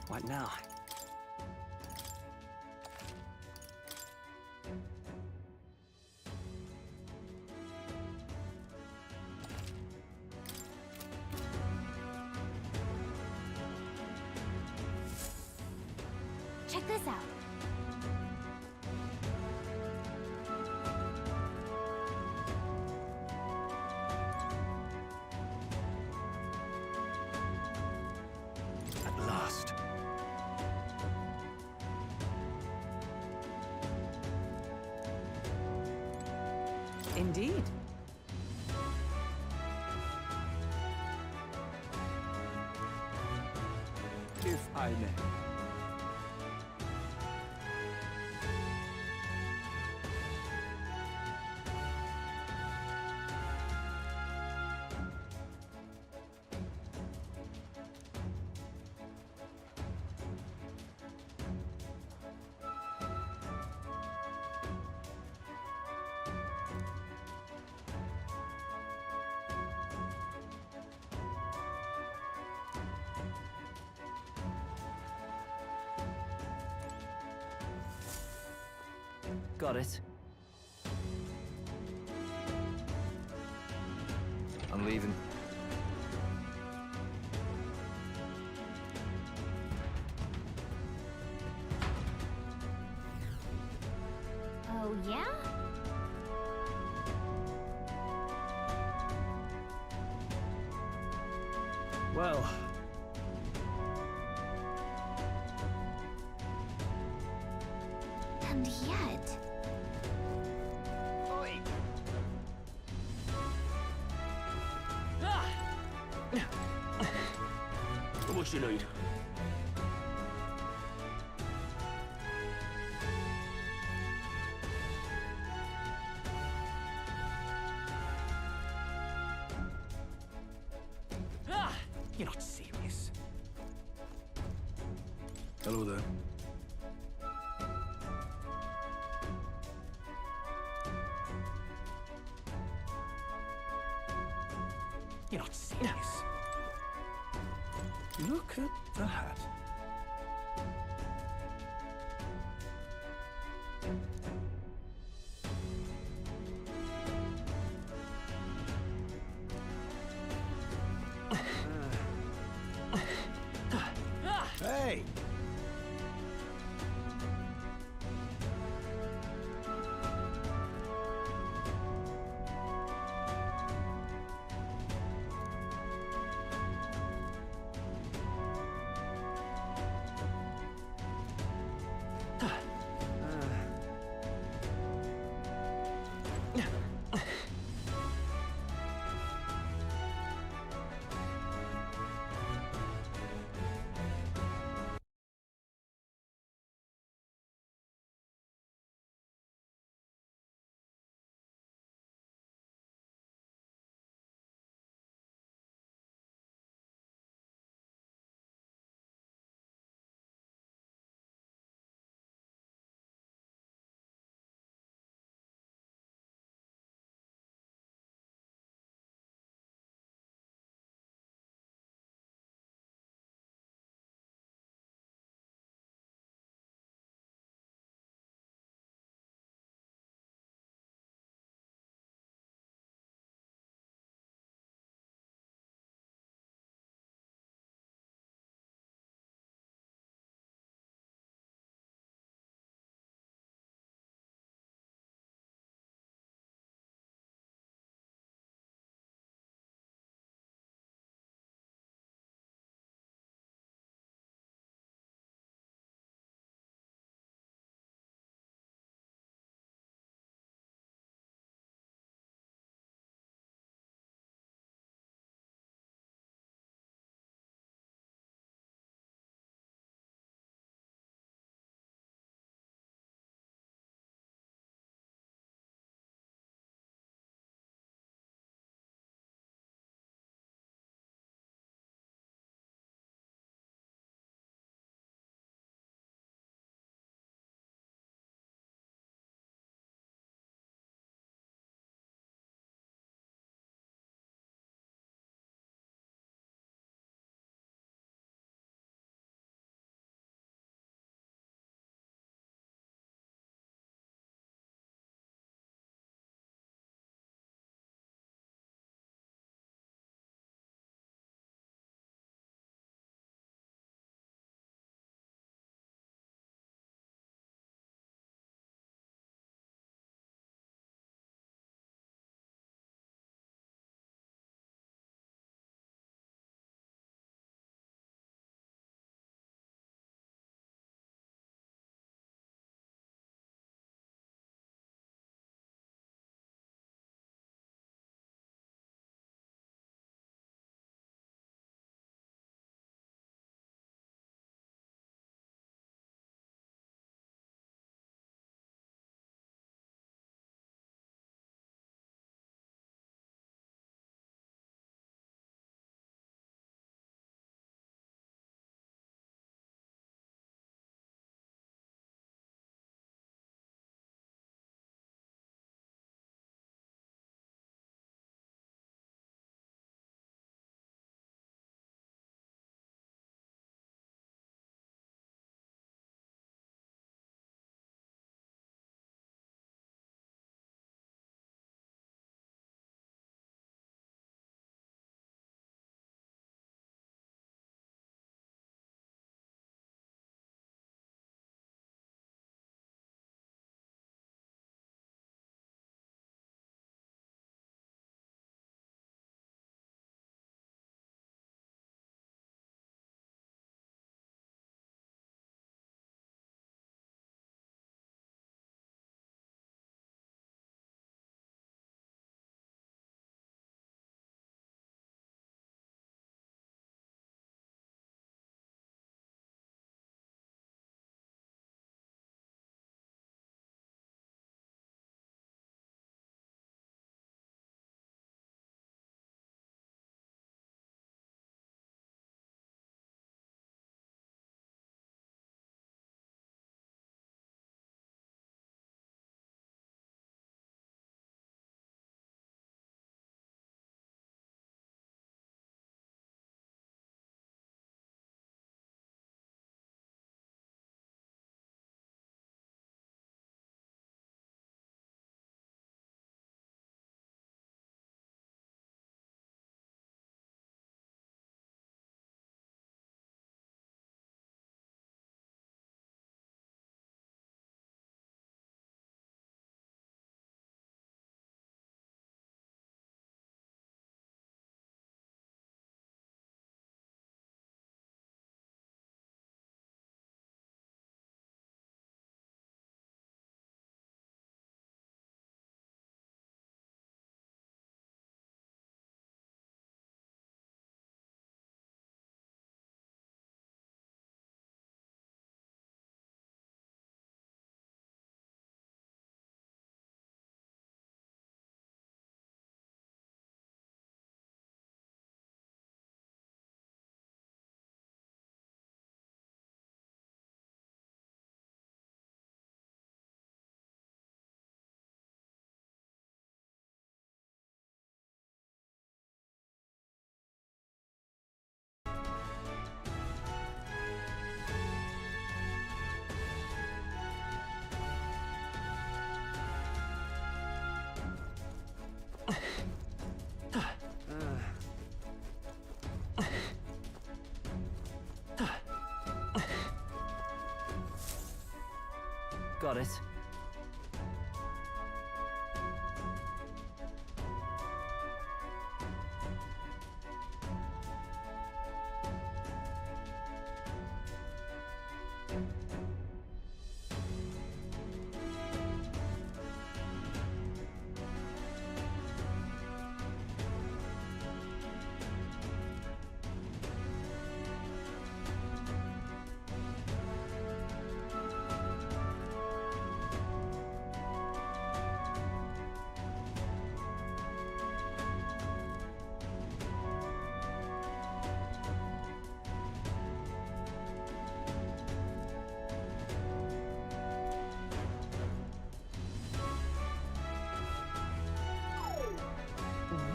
What now? Check this out. At last. Indeed. If I may. Got it. I'm leaving. Oh, yeah? Well, And yet... Oi! What you need? You're not serious. Hello there. You're not serious. Look at the hat. Hey! Got it.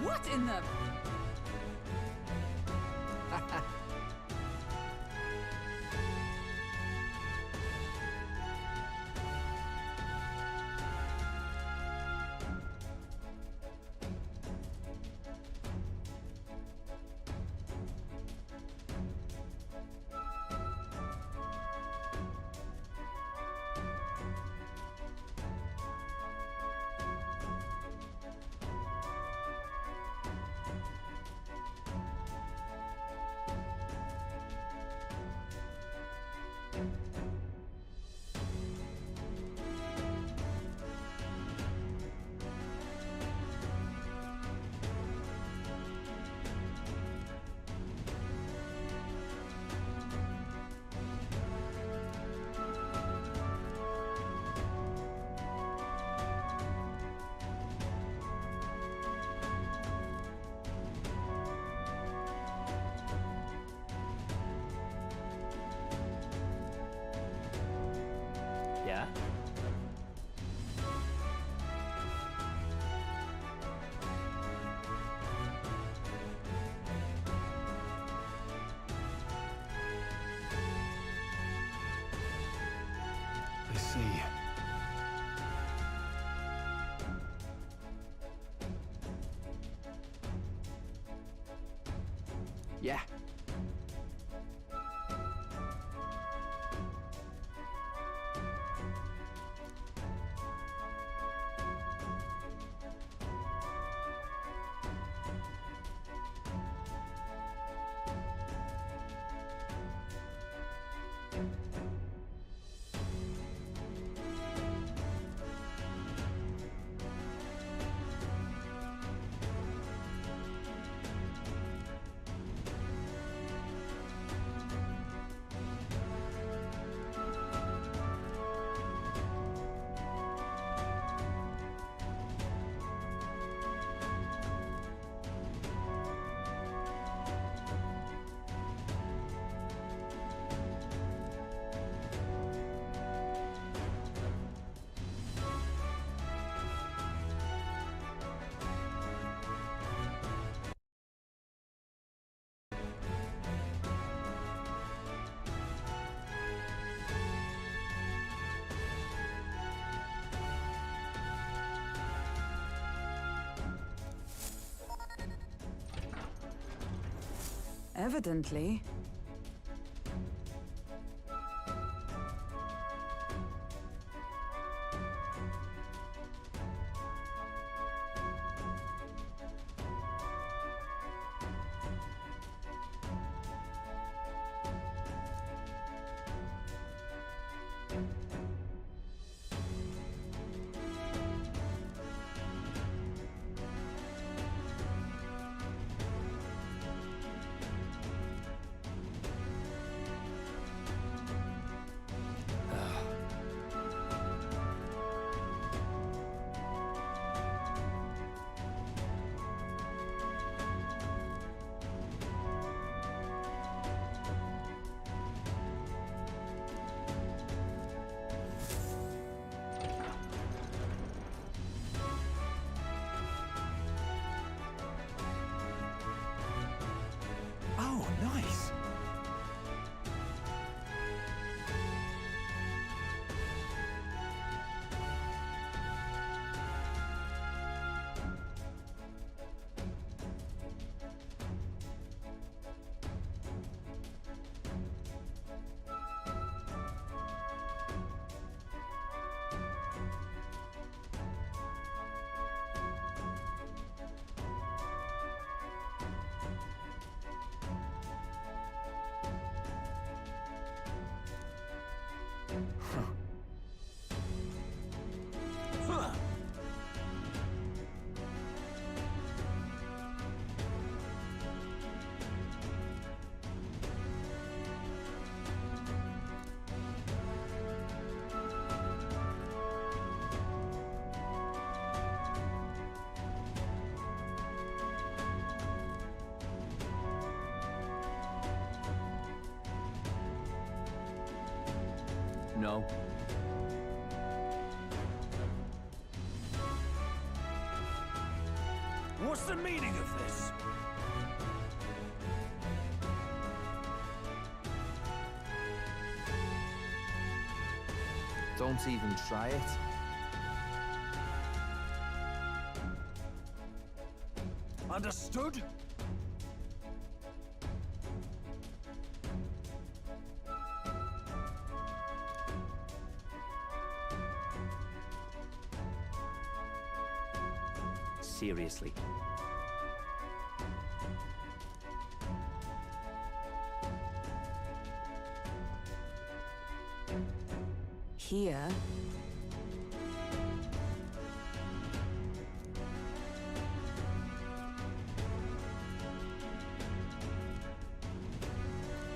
What in the... Yeah? I see. Yeah. Evidently. Huh. No. What's the meaning of this? Don't even try it. Understood? Seriously. Here.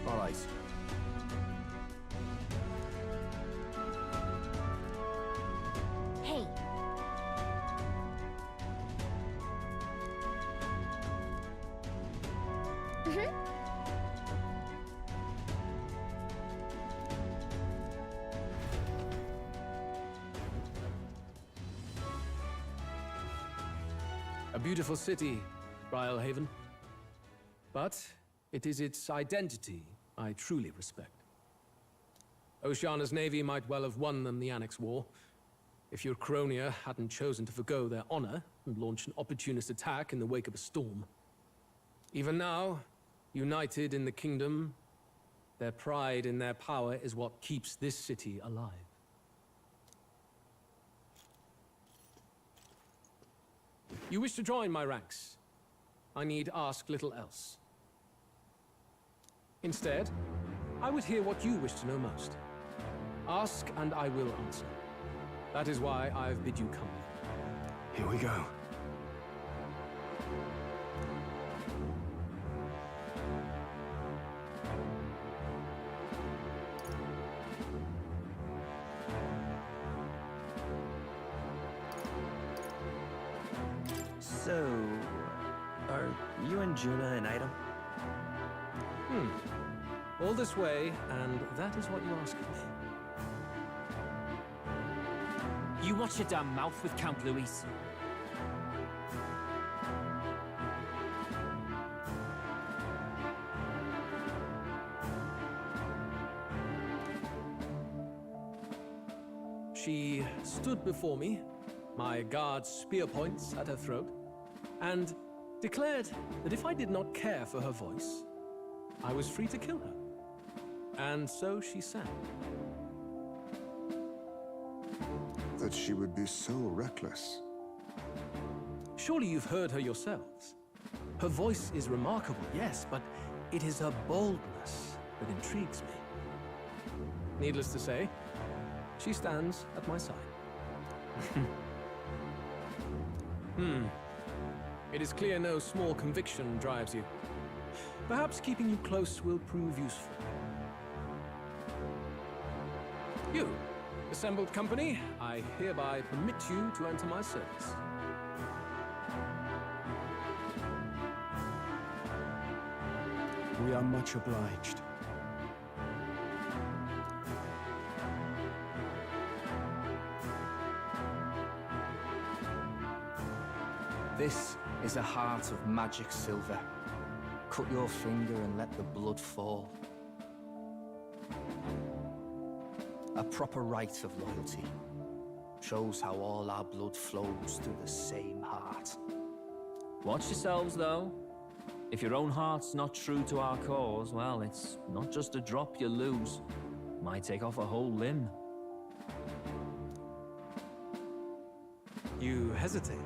All right. Hey. A beautiful city, Haven. But it is its identity I truly respect. Oceana's navy might well have won them the Annex War, if Urchronia hadn't chosen to forgo their honor and launch an opportunist attack in the wake of a storm. Even now, united in the kingdom, their pride in their power is what keeps this city alive. You wish to join my ranks. I need ask little else. Instead, I would hear what you wish to know most. Ask and I will answer. That is why I've bid you come. Here we go. So, are you and Juna an item? All this way, and that is what you ask of me. You watch your damn mouth with Count Luis. She stood before me, my guard's spear points at her throat, and declared that if I did not care for her voice, I was free to kill her. And so she sang. That she would be so reckless. Surely you've heard her yourselves. Her voice is remarkable, yes, but it is her boldness that intrigues me. Needless to say, she stands at my side. It is clear no small conviction drives you. Perhaps keeping you close will prove useful. You, assembled company, I hereby permit you to enter my service. We are much obliged. This is a heart of magic silver. Cut your finger and let the blood fall. A proper rite of loyalty. Shows how all our blood flows through the same heart. Watch yourselves, though. If your own heart's not true to our cause, well, it's not just a drop you lose. Might take off a whole limb. You hesitate.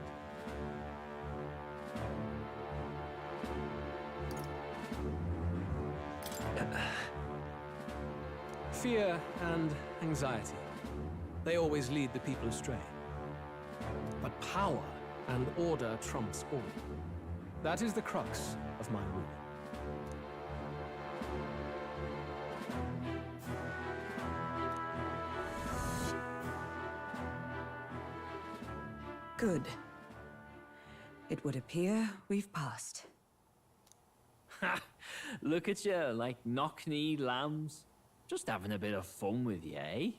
Fear and anxiety. They always lead the people astray. But power and order trumps all. That is the crux of my rule. Good. It would appear we've passed. Ha! Look at you, like knock-kneed lambs. Just having a bit of fun with you, eh?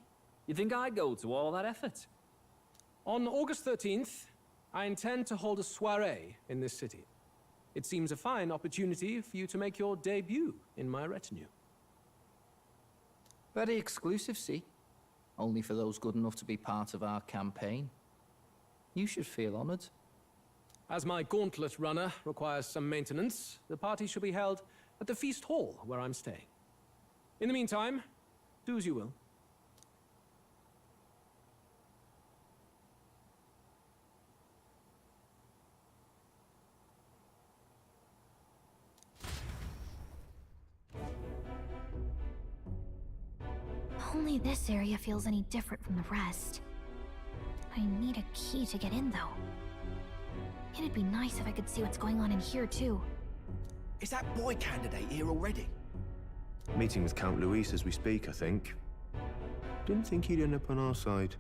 You think I'd go to all that effort? On August 13th, I intend to hold a soiree in this city. It seems a fine opportunity for you to make your debut in my retinue. Very exclusive, see? Only for those good enough to be part of our campaign. You should feel honored. As my gauntlet runner requires some maintenance, the party shall be held at the feast hall where I'm staying. In the meantime, do as you will. Only this area feels any different from the rest. I need a key to get in, though. It'd be nice if I could see what's going on in here, too. Is that boy candidate here already? Meeting with Count Luis as we speak, I think. Didn't think he'd end up on our side.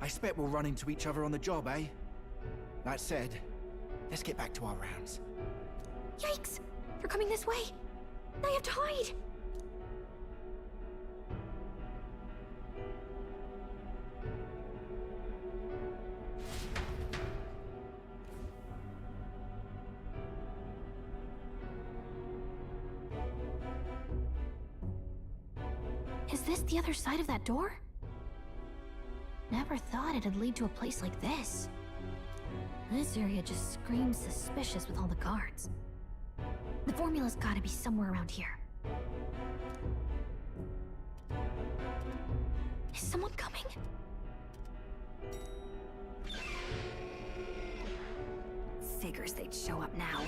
I expect we'll run into each other on the job, eh? That said, let's get back to our rounds. Yikes! They're coming this way! I have to hide! Is this the other side of that door? Never thought it'd lead to a place like this. This area just screams suspicious with all the guards. The formula's gotta be somewhere around here. Is someone coming? Figures they'd show up now.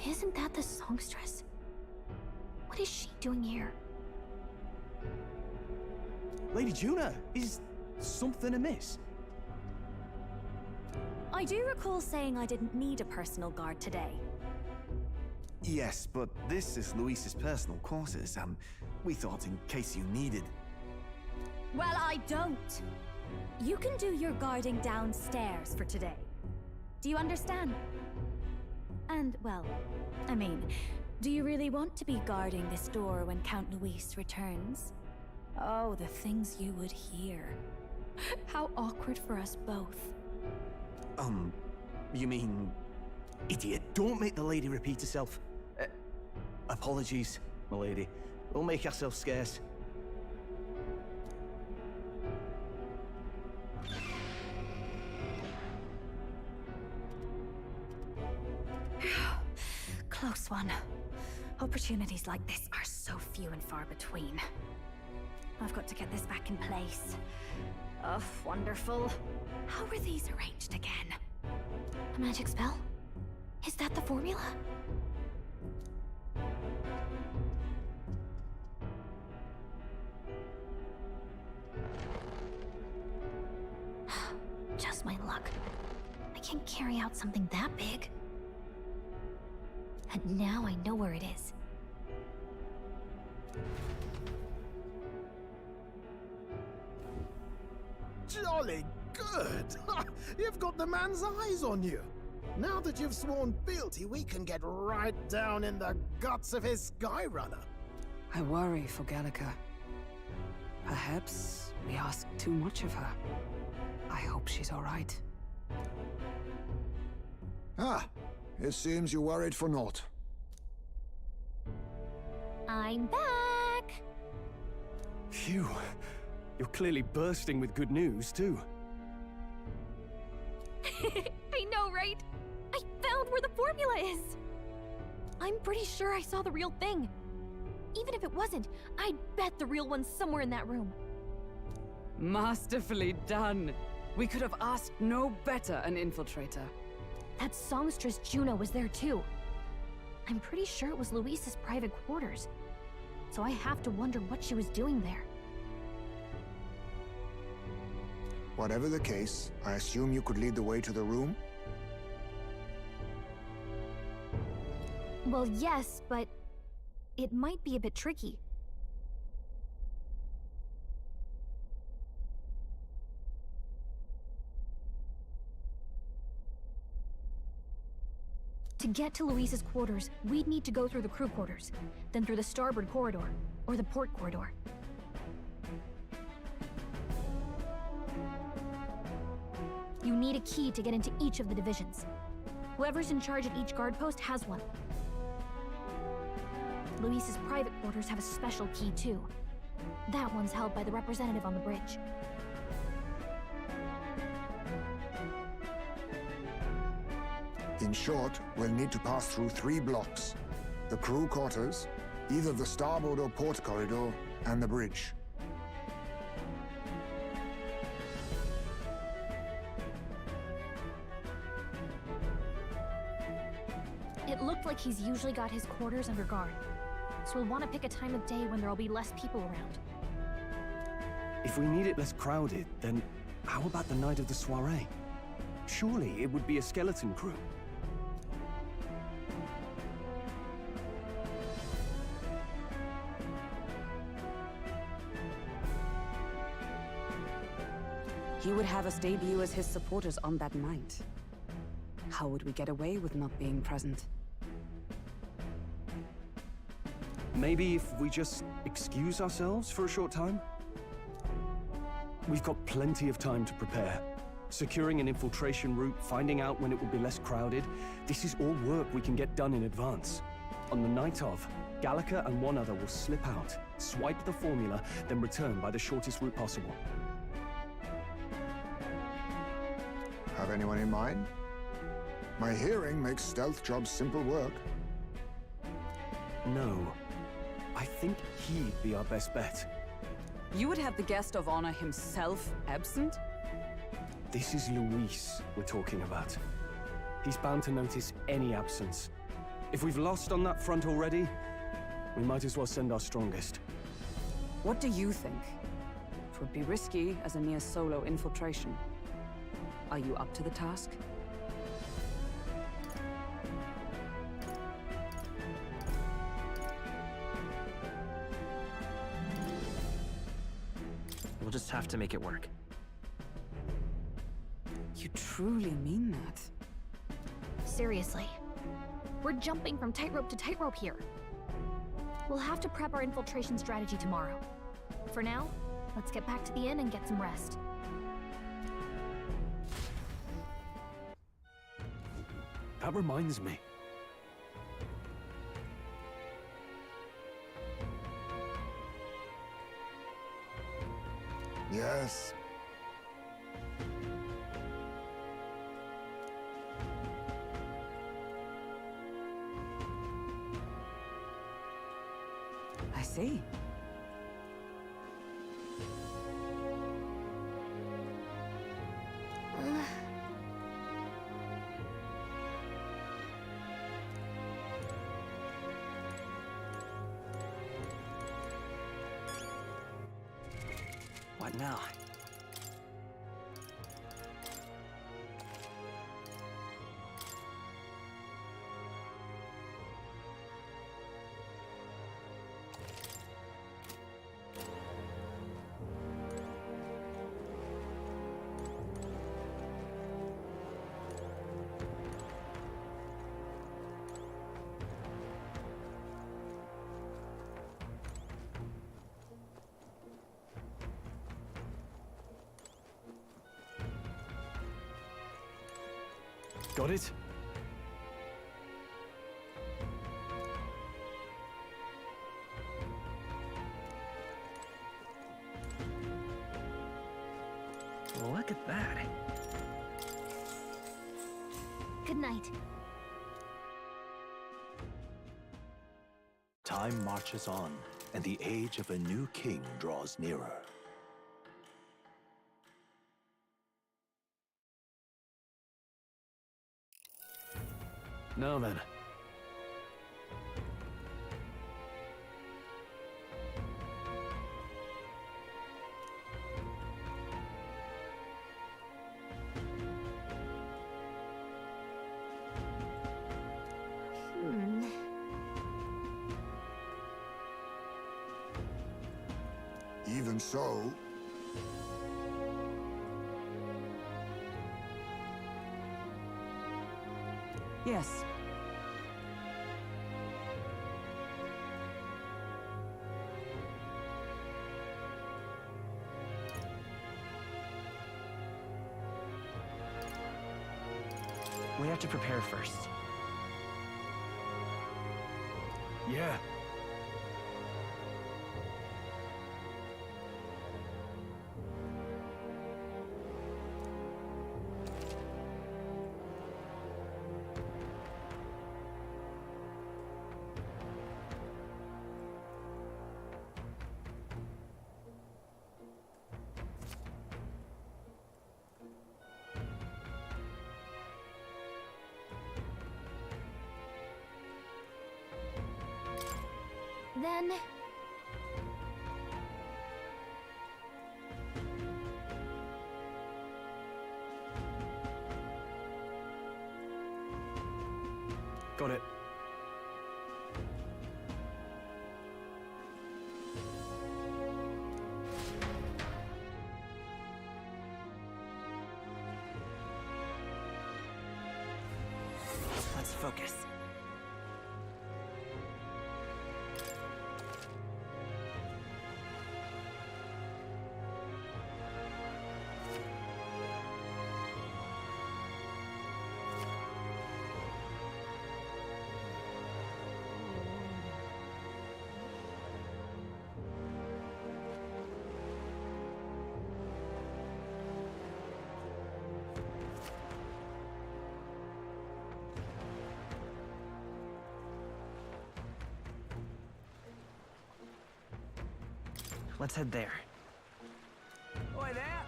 Isn't that the songstress? What is she doing here? Lady Juna, is something amiss? I do recall saying I didn't need a personal guard today. Yes, but this is Luis's personal quarters, and we thought in case you needed. Well, I don't. You can do your guarding downstairs for today. Do you understand? And, well, I mean, do you really want to be guarding this door when Count Luis returns? Oh, the things you would hear. How awkward for us both. You mean... Idiot, don't make the lady repeat herself. Apologies, my lady. We'll make ourselves scarce. Close one. Opportunities like this are so few and far between. I've got to get this back in place. Oh, wonderful. How were these arranged again? A magic spell? Is that the formula? Just my luck. I can't carry out something that big. And now I know where it is. Jolly good! You've got the man's eyes on you. Now that you've sworn fealty, we can get right down in the guts of his Skyrunner. I worry for Gallica. Perhaps we ask too much of her. I hope she's all right. Ah, it seems you worried for naught. I'm back! Phew. You're clearly bursting with good news, too. I know, right? I found where the formula is! I'm pretty sure I saw the real thing. Even if it wasn't, I'd bet the real one's somewhere in that room. Masterfully done. We could have asked no better an infiltrator. That songstress Juno was there too. I'm pretty sure it was Luis's private quarters. so I have to wonder what she was doing there. Whatever the case, I assume you could lead the way to the room? Well, yes, but it might be a bit tricky. To get to Luis's quarters, we'd need to go through the crew quarters, then through the starboard corridor, or the port corridor. You need a key to get into each of the divisions. Whoever's in charge at each guard post has one. Luis's private quarters have a special key too. That one's held by the representative on the bridge. In short, we'll need to pass through 3 blocks. The crew quarters, either the starboard or port corridor, and the bridge. It looked like he's usually got his quarters under guard, so we'll want to pick a time of day when there'll be less people around. If we need it less crowded, then how about the night of the soiree? Surely it would be a skeleton crew. He would have us debut as his supporters on that night. How would we get away with not being present? Maybe if we just excuse ourselves for a short time? We've got plenty of time to prepare. Securing an infiltration route, finding out when it will be less crowded, this is all work we can get done in advance. On the night of, Gallica and one other will slip out, swipe the formula, then return by the shortest route possible. Have anyone in mind? My hearing makes stealth jobs simple work. No. I think he'd be our best bet. You would have the guest of honor himself absent? This is Luis we're talking about. He's bound to notice any absence. If we've lost on that front already, we might as well send our strongest. What do you think? It would be risky as a near solo infiltration. Are you up to the task? We'll just have to make it work. You truly mean that? Seriously. We're jumping from tightrope to tightrope here. We'll have to prep our infiltration strategy tomorrow. For now, let's get back to the inn and get some rest. That reminds me. Yes. I see. What now? Got it? Look at that. Good night. Time marches on, and the age of a new king draws nearer. Now then. Even so... Yes. We have to prepare first. Yeah. Then... Got it. Let's focus. Let's head there. Oi there!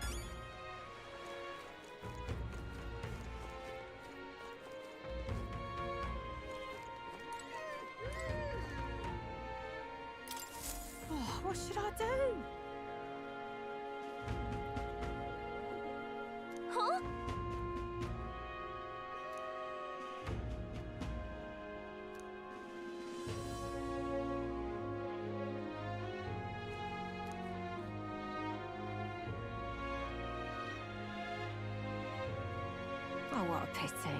Oh, what should I do? Huh? Oh, what a pity.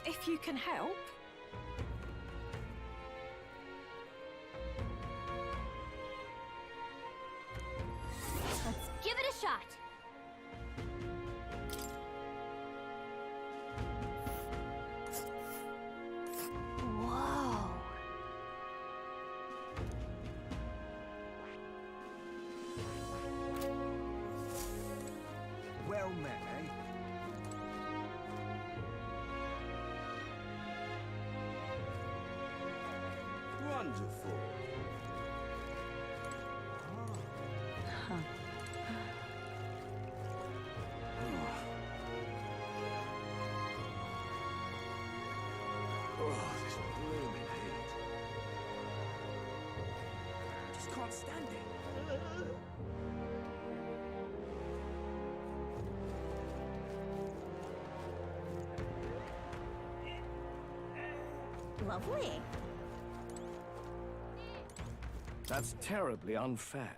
If you can help. Let's give it a shot. Whoa. Well met, eh? Wonderful. Oh, this blooming heat. Just can't stand it. Lovely. That's terribly unfair.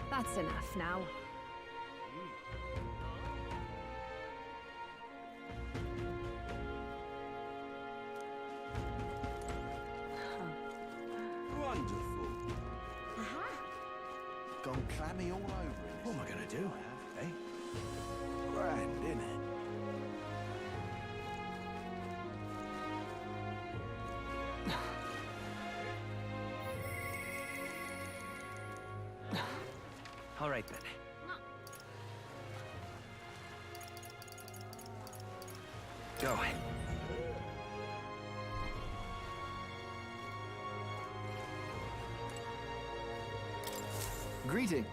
That's enough now. Wonderful. Gone clammy all over it. What am I gonna do? Eh? Grand, innit? All right, then. Go. Greetings.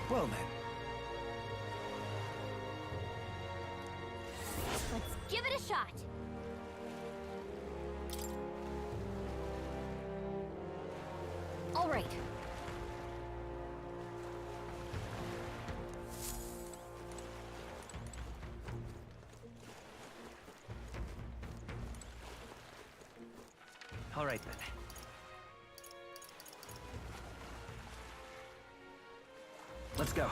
Well then. Let's give it a shot. All right. All right, then. Let's go.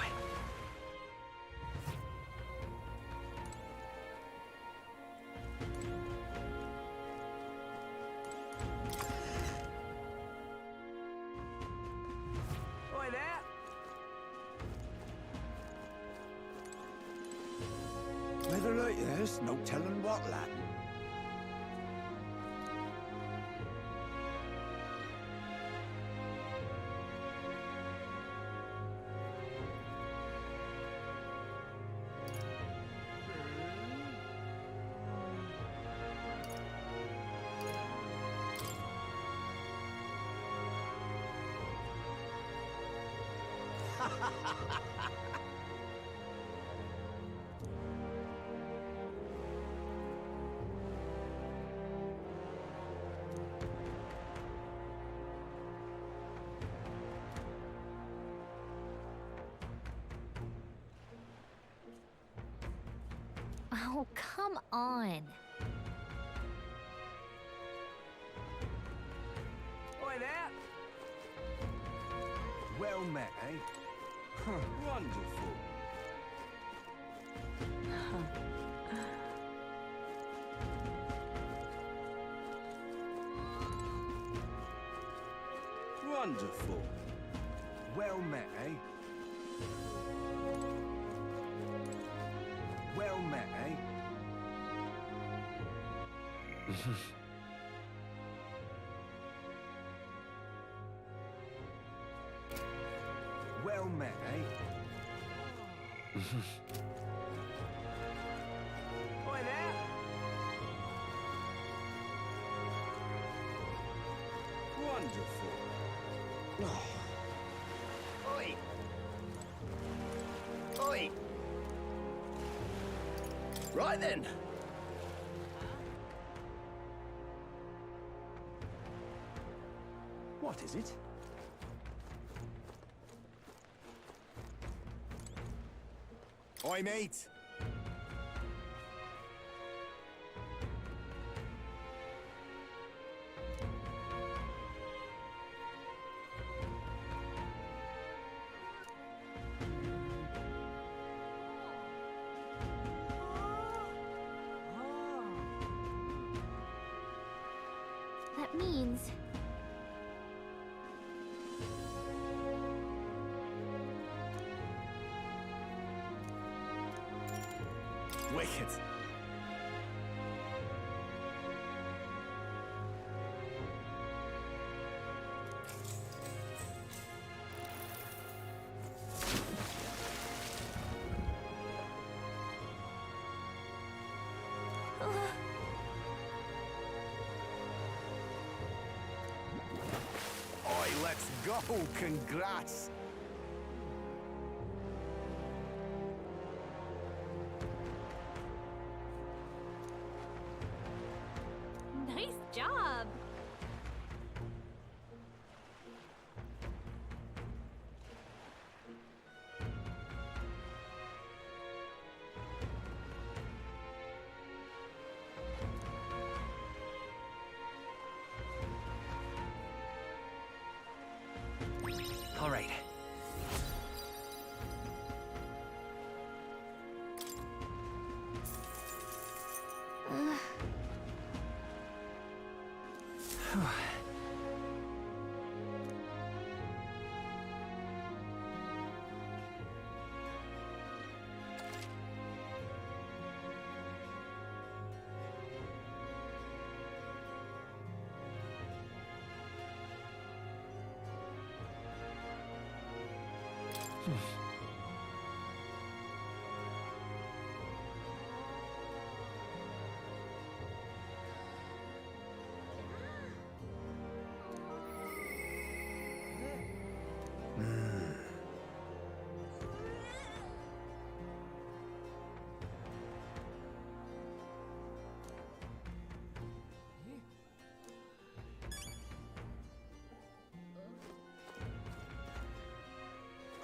Oi there! Weather like this, no telling what'll happen. Oh, come on. Oi there! Well met, eh? Wonderful. Wonderful. Well met, eh? Well met, eh? Well met, eh? Oi there! Wonderful. Oi! Oi! Right then. What is it? Oi, mate! That means... Wicked. Let's go! Congrats! Nice job! All right.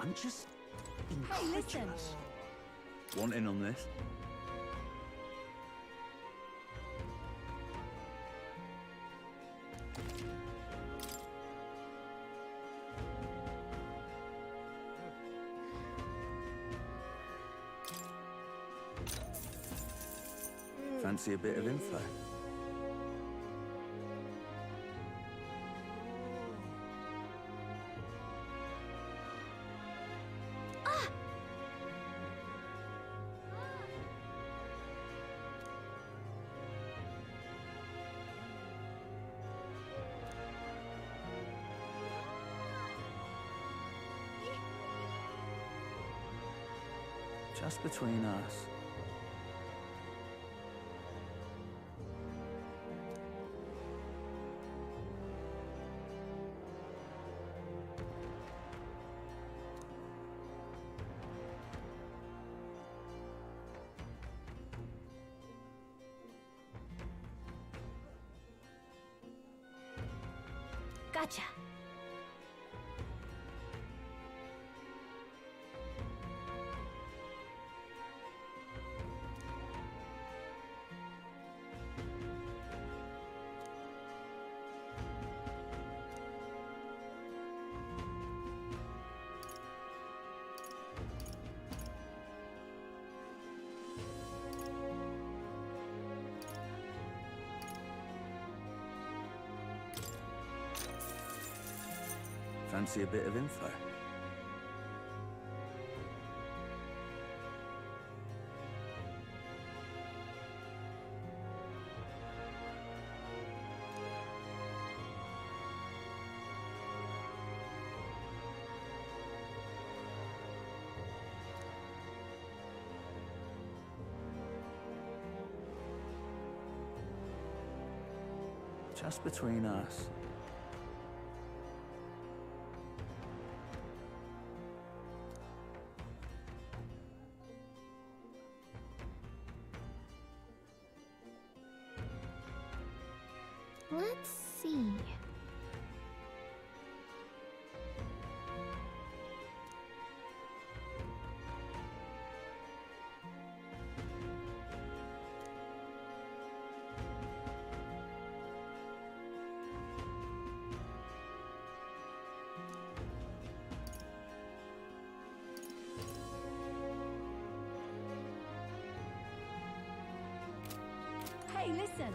I'm just Hey, listen. incredulous. Want in on this? Fancy a bit of info? Just between us. Gotcha. Fancy a bit of info? Just between us. Let's see. Hey, listen.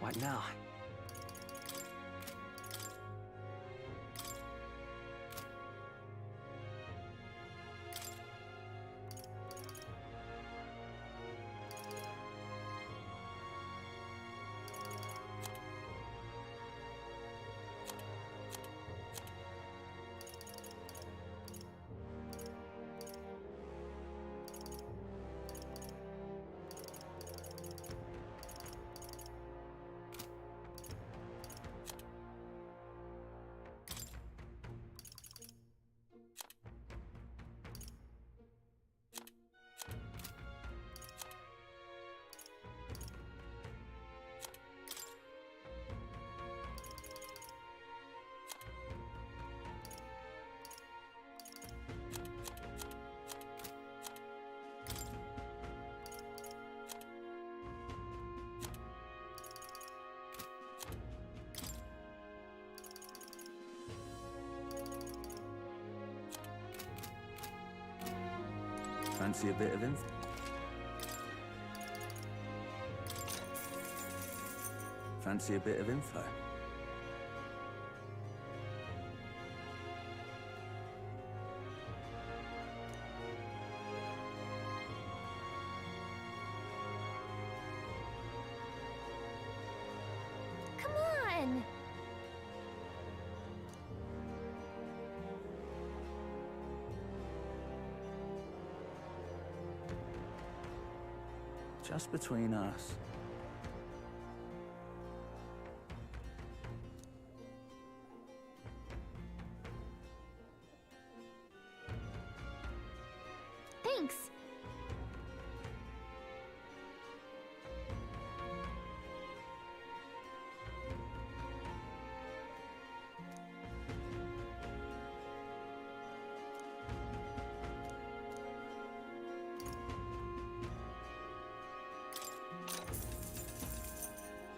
What now? Fancy a bit of info? Fancy a bit of info? Come on! Just between us. Thanks!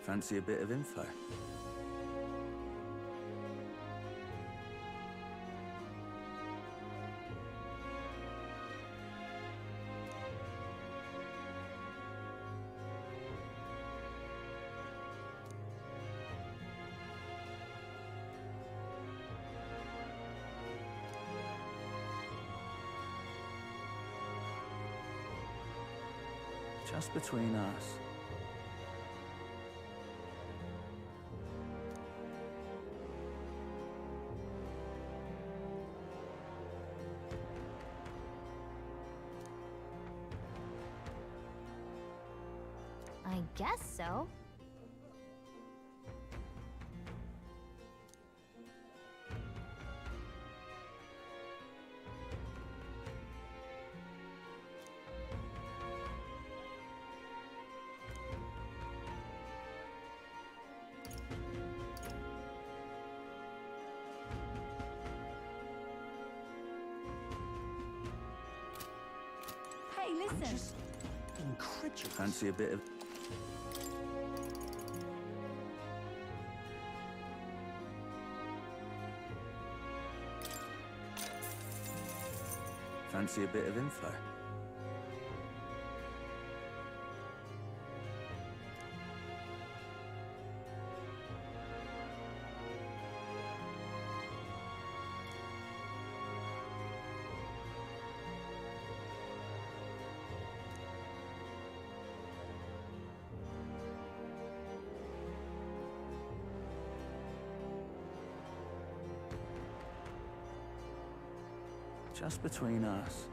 Fancy a bit of info? Just between us. I guess so. Hey, listen. Incredulous. Fancy a bit of... Fancy a bit of info? Just between us.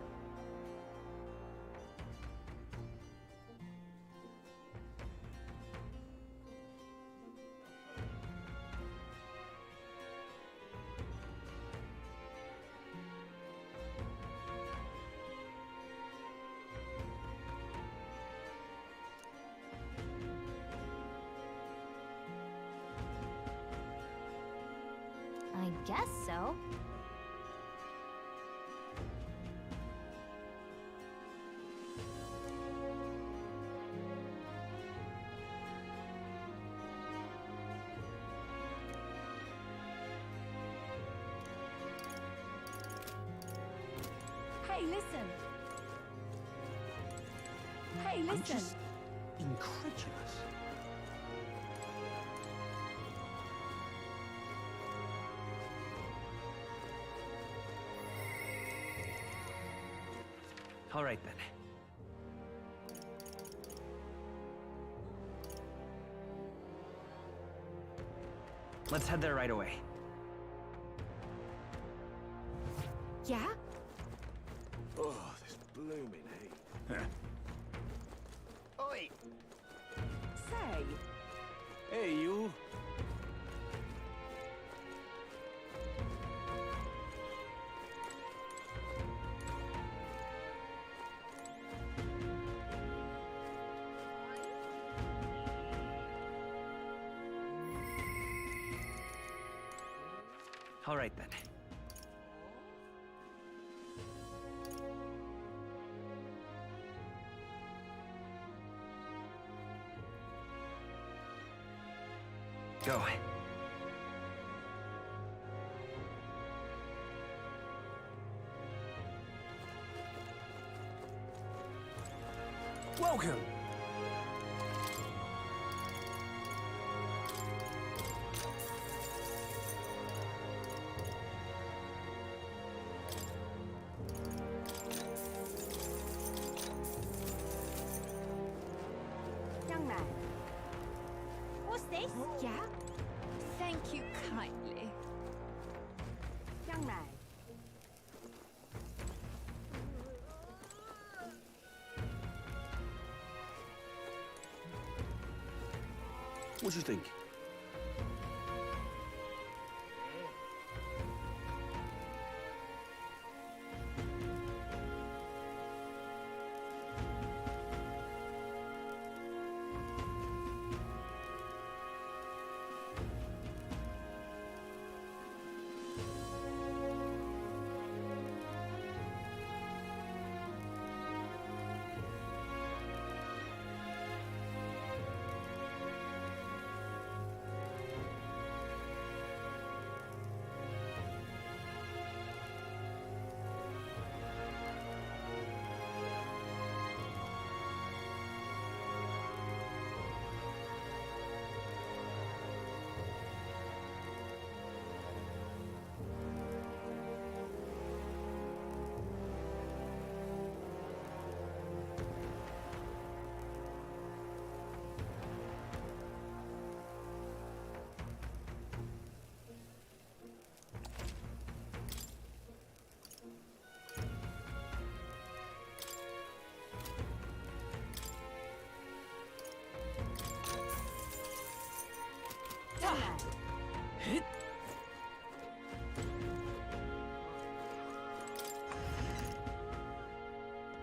I guess so. Hey, listen. Hey, listen. I'm just incredulous. All right, then. Let's head there right away. Yeah? Oh, this blooming heat. Oi! Say. Hey, you. All right, then. Go. Welcome. Young man. What's this? Yeah? Thank you kindly. Young man. What do you think?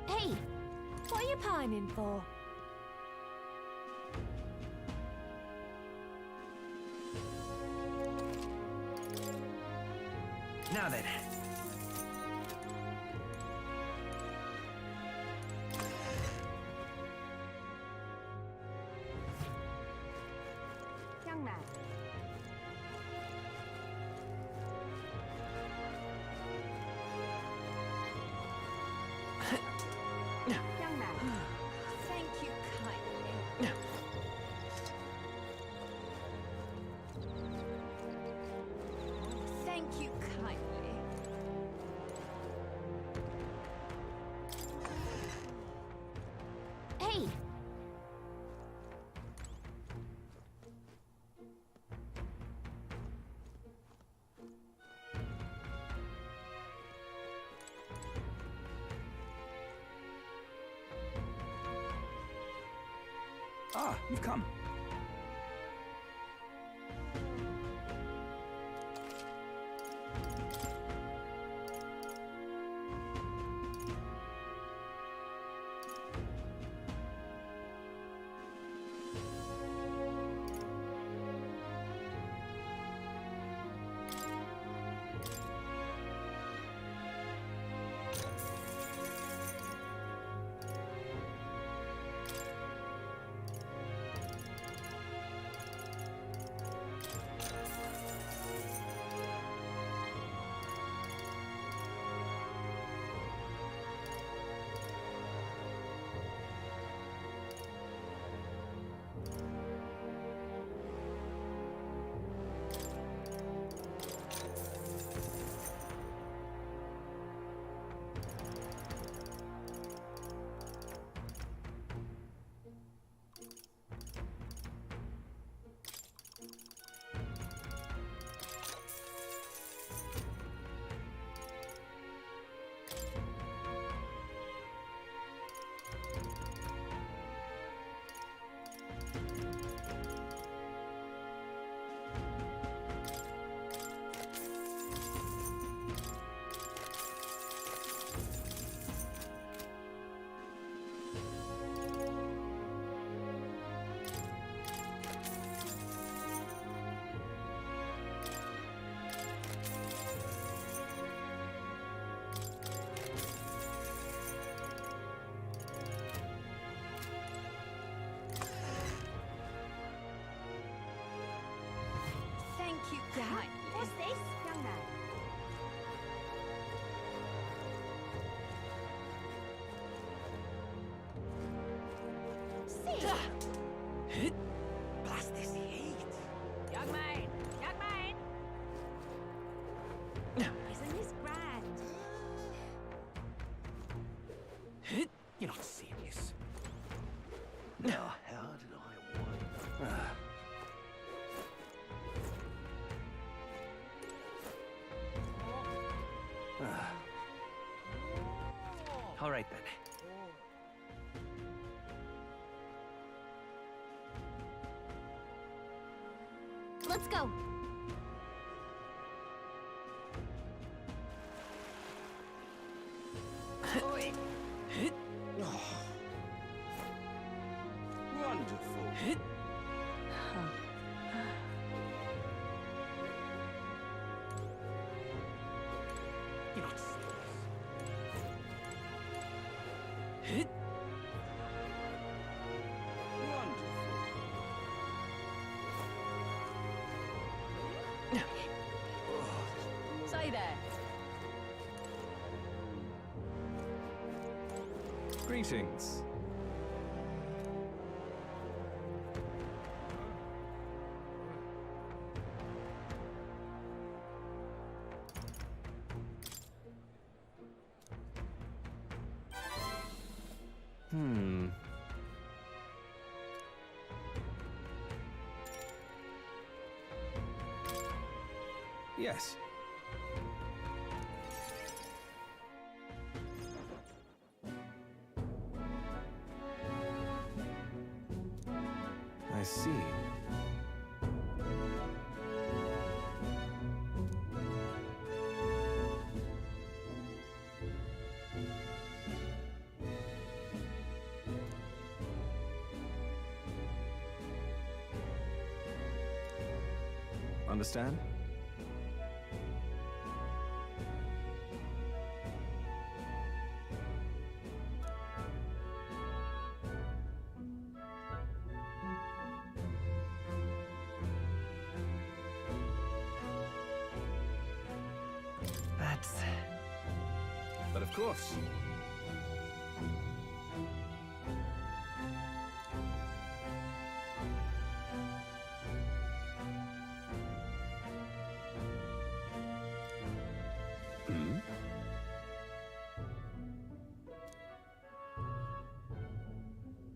Hey, what are you pining for? Now then. Young man. Young man. Thank you kindly. Thank you kindly. Hey! Ah, you've come. Thank you kindly. What's this? Young man. Blast this heat! Young man! Young man! Isn't this grand? You're not serious. Now, how did I want? All right then. Let's go. Oi. Wonderful. You're not serious. Say there. Greetings. Yes. I see. Understand? But of course.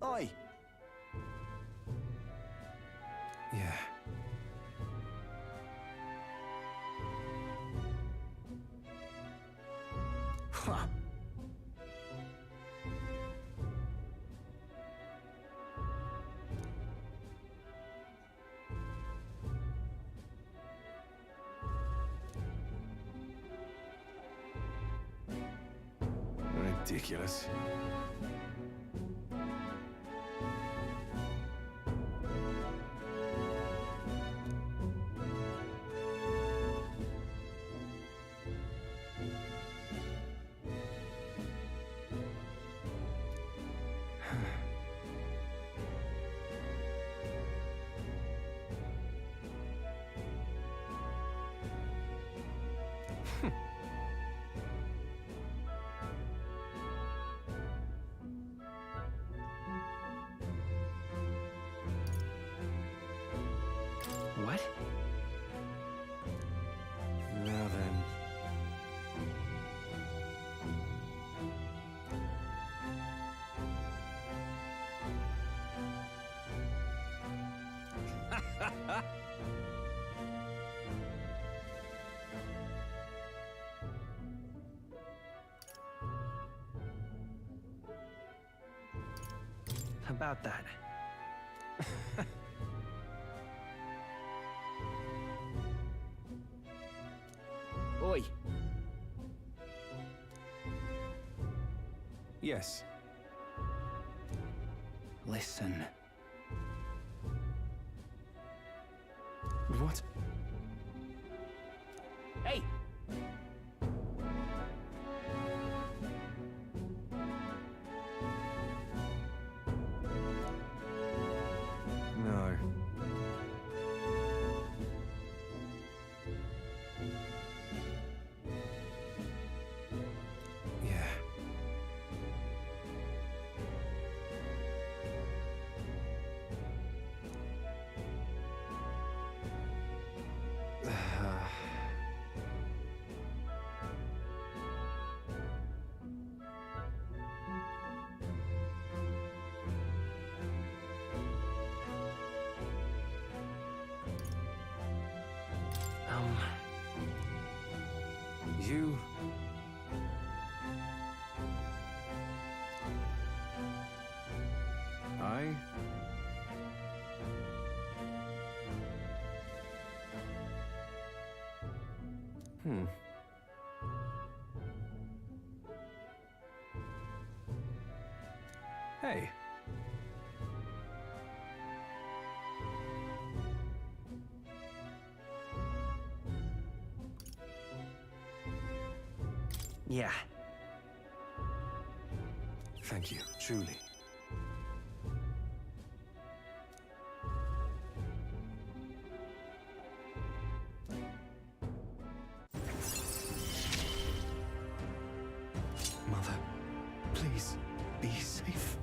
Oi! Yeah. Huh. Ridiculous. What? Now then. About that. Oi! Yes. Listen. What? Hey! No. Yeah. You... I... Hey. Yeah. Thank you, truly. Mother, please, be safe.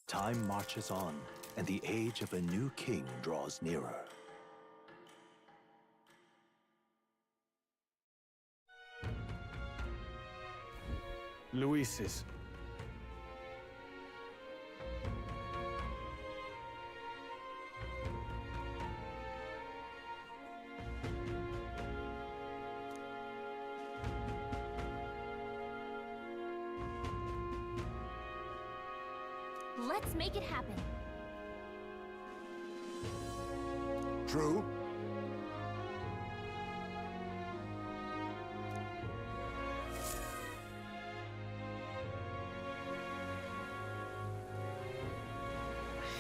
Time marches on, and the age of a new king draws nearer. Luis's. Let's make it happen. True?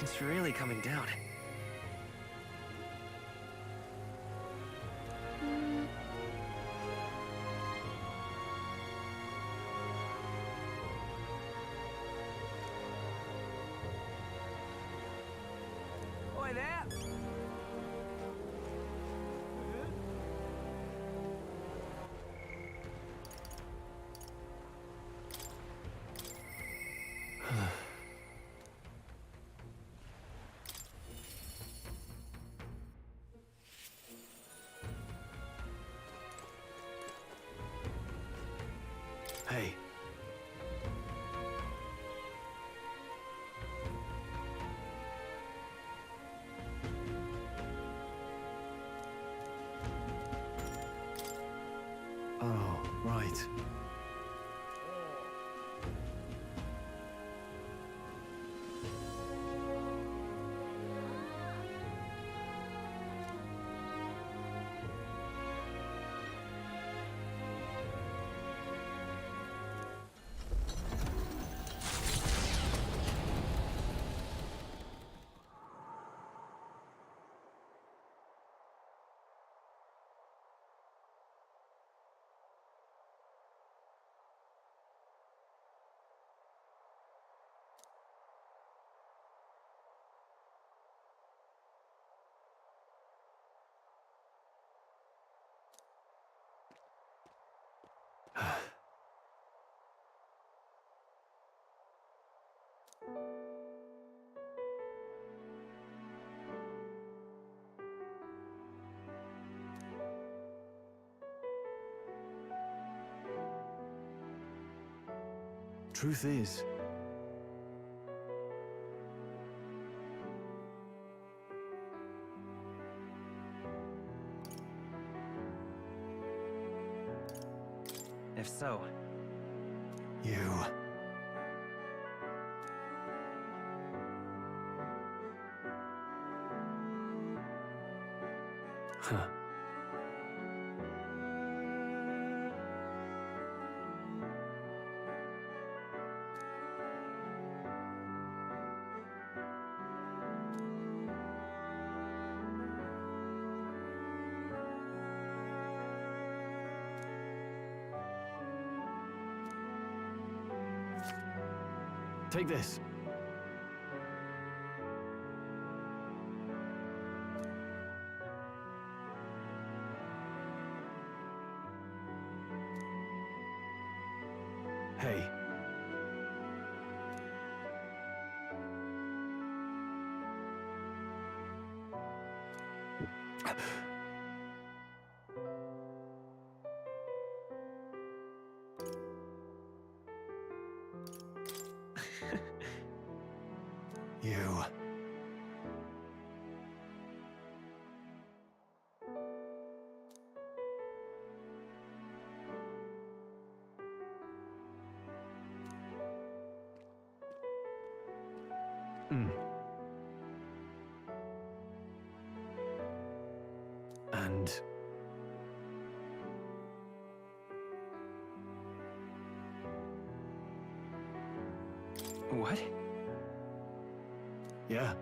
It's really coming down. Oi there! Hey. Oh, right. Truth is, If so, you... Huh. Take this. Hey. You. And... What? Yeah.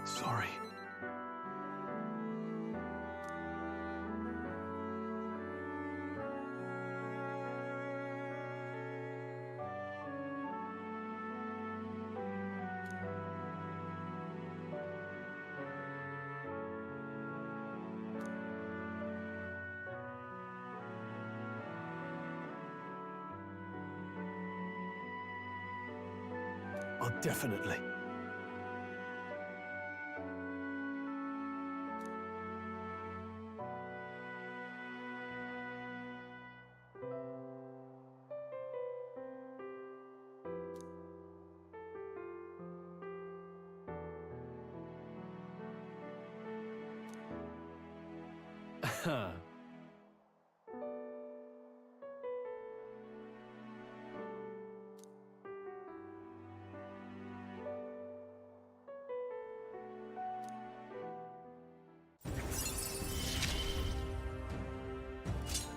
Sorry. Oh, definitely.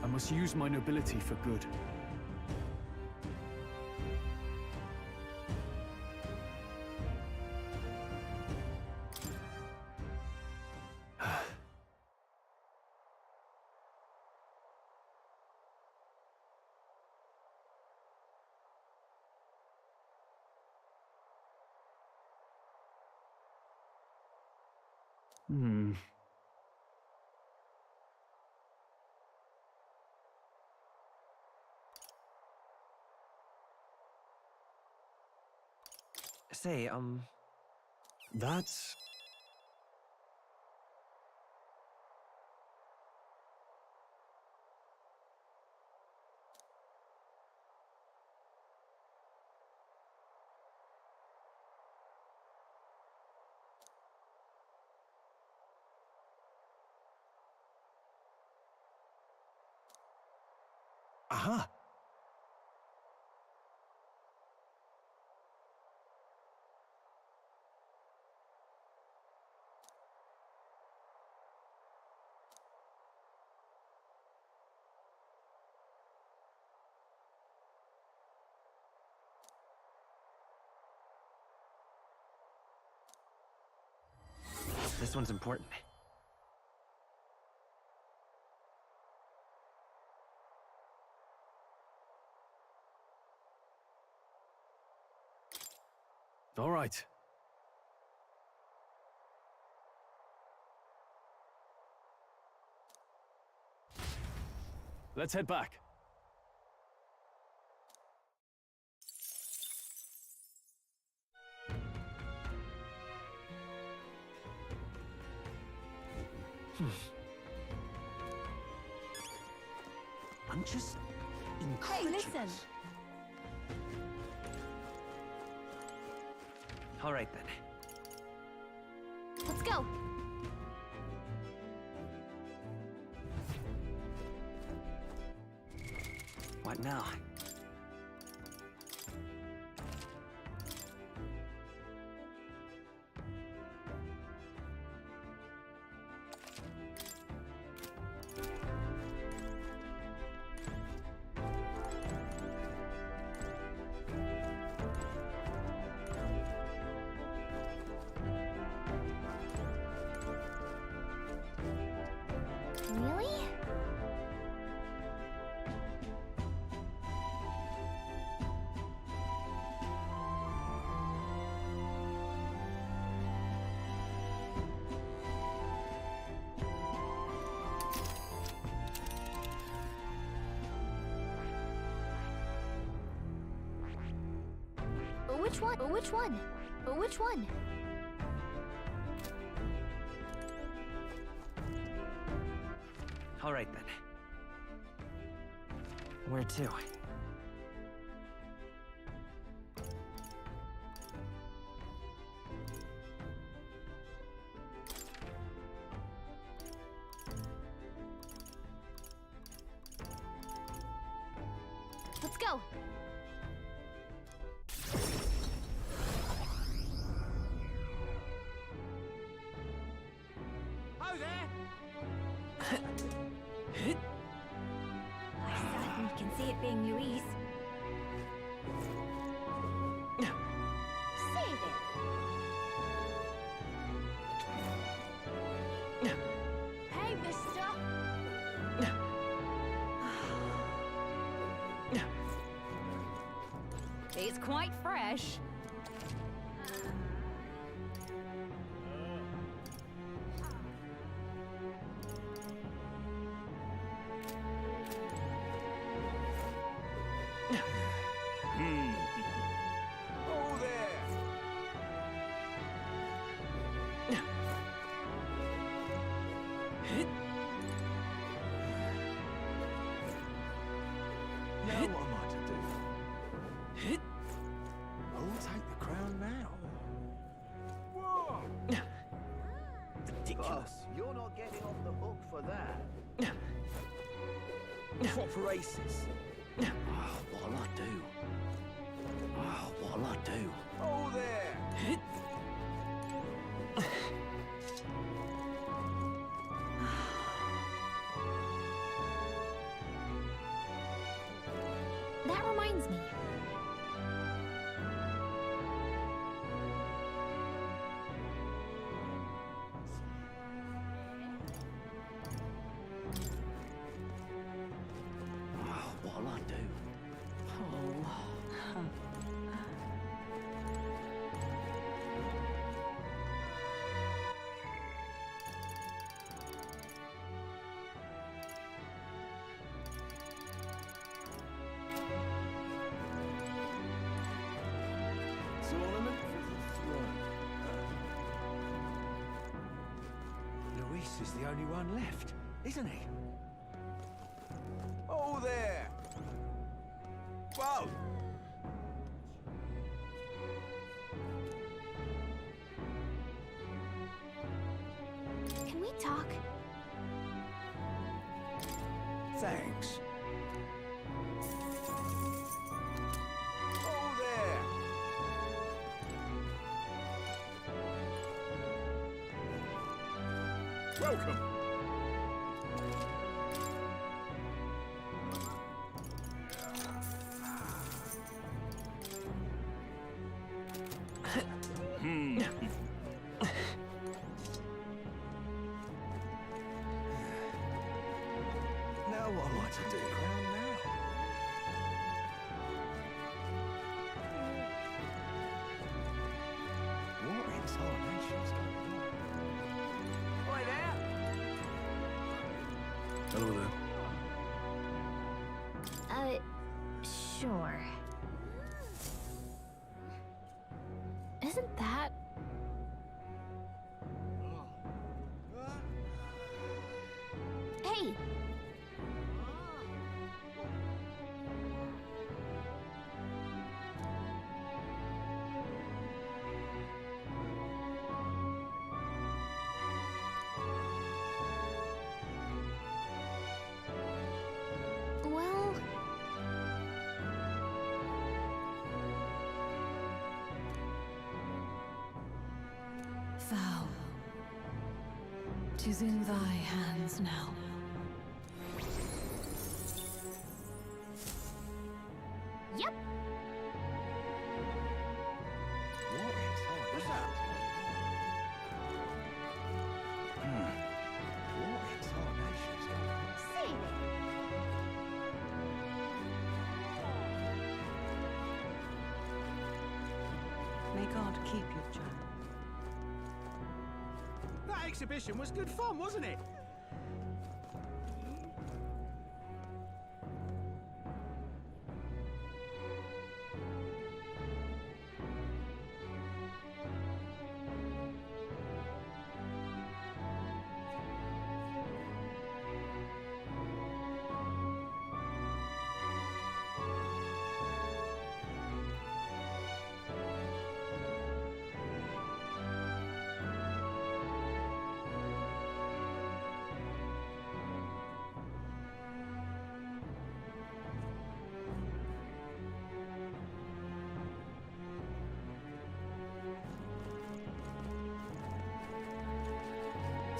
I must use my nobility for good. Say, That's... Aha! this one's important. All right. Let's head back. I'm just Hey, incredulous. listen! All right, then. Let's go. What now? Really? Which one? Which one? Which one? All right, then. Where to? Let's go. Ho there! I certainly can see it being Louise. Say there. Hey, mister! It's quite fresh. Oh there! Now what am I to do? Who'll take the crown now? Ridiculous. Boss, you're not getting off the hook for that. Proper aces. Oh, what'll I do? Oh, what'll I do? Oh there! That reminds me. Oh, what'll I do? Tournament for the throne. Luis is the only one left, isn't he? Oh there! Whoa! Can we talk? Thanks. Oh there! Welcome! Now what am I to do? Crown now? What in tarnation's going on? Oi there! Hello there. Sure. Isn't that... Hey! Well... Thou. 'Tis in thy hands now. Yep. What in tarnation's What in tarnation's going on? Say May God keep you, child. That exhibition was good fun, wasn't it?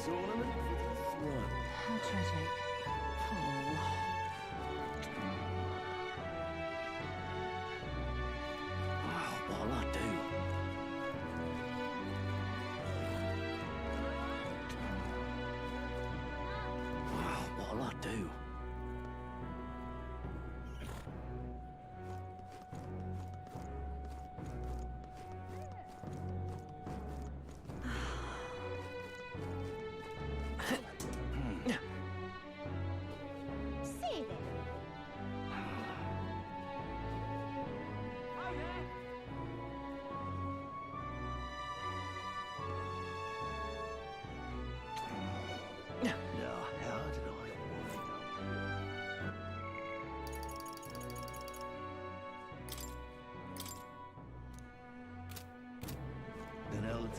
tournament for the throne. How tragic. Oh. Wow, what'll I do? Wow, what'll I do? See there. Now, how did I wind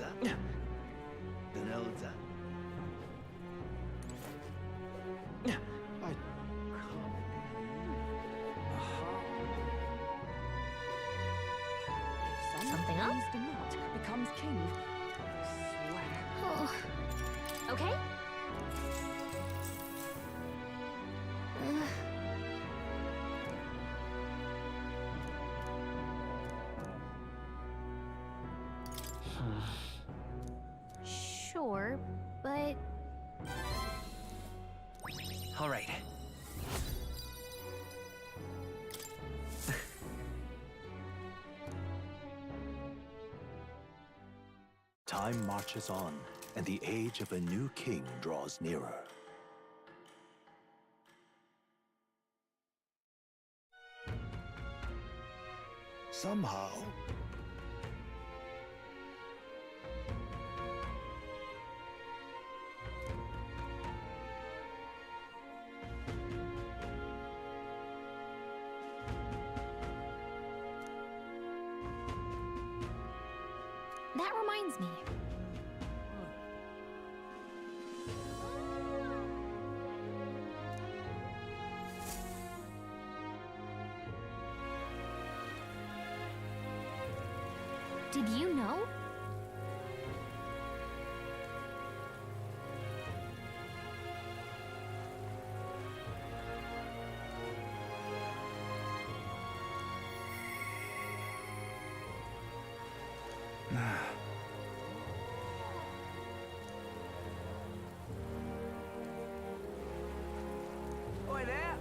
up? An elder. I Something up? Pleased not becomes king. I swear. Oh. Okay. Sure, but All right. Time marches on, and the age of a new king draws nearer. Somehow, that reminds me. Did you know? Oi there!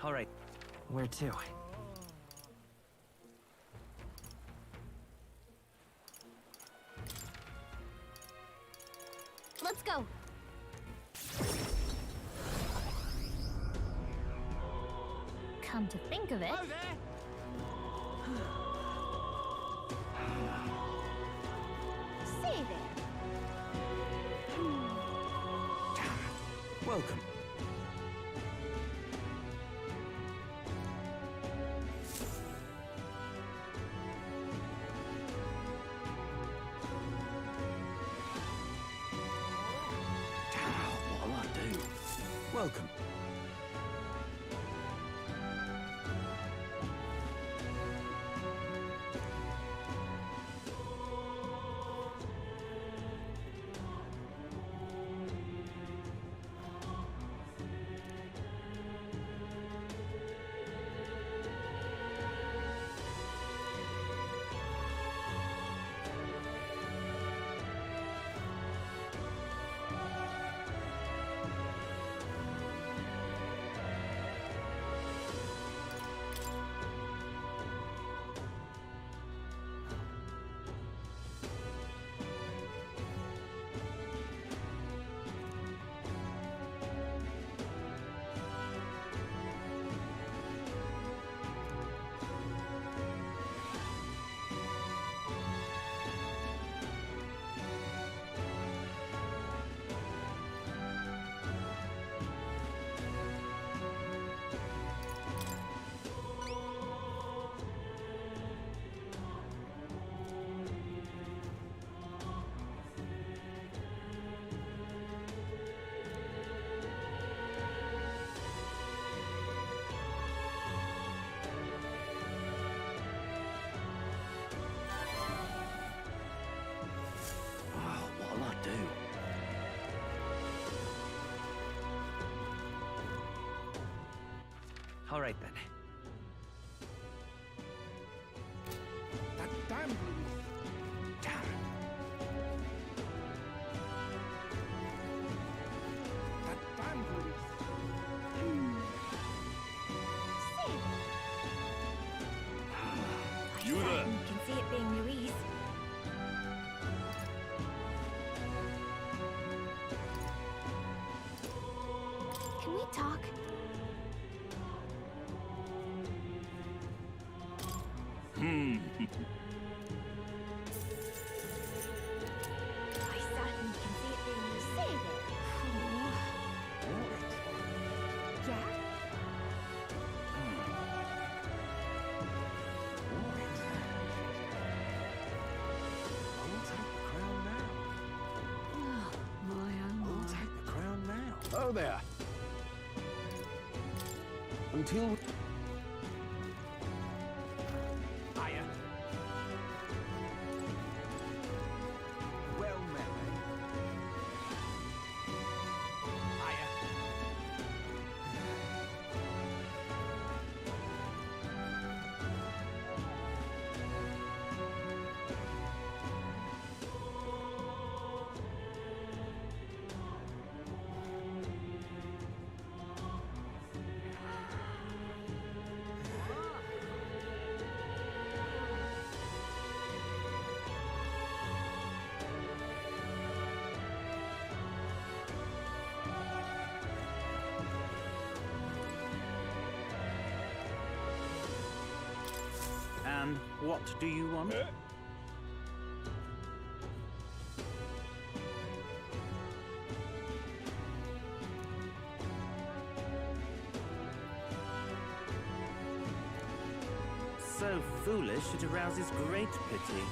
All right. Where to? Let's go. Come to think of it. See there. Welcome. What'll I do? Welcome. All right, then. That damn Louis. Damn. That damn Louis. You there? You can see it being Louise. Can we talk? I certainly can see it being Louise. Yeah? Who'll take the crown now? Oh, there. Until... Hiya. Well met, eh? Hiya. And what do you want? So foolish it arouses great pity.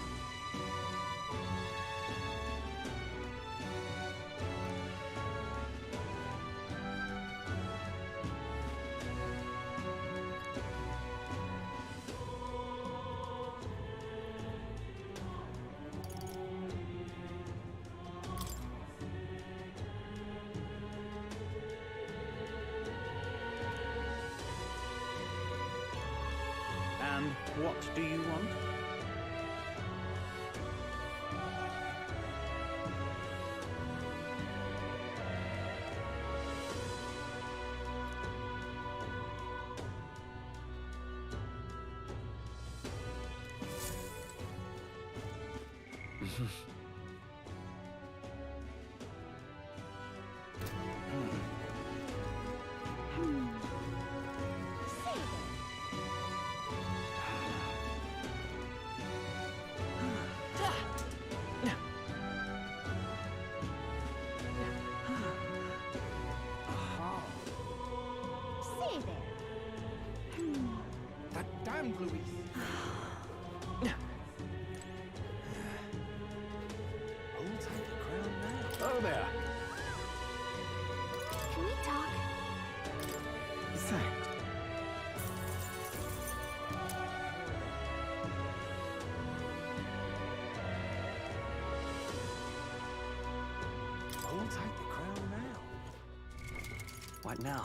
And what do you want? See there. That damn Louis. Who'll take the crown now? Oh, there. Can we talk? Thanks. Who'll take the crown now? What now?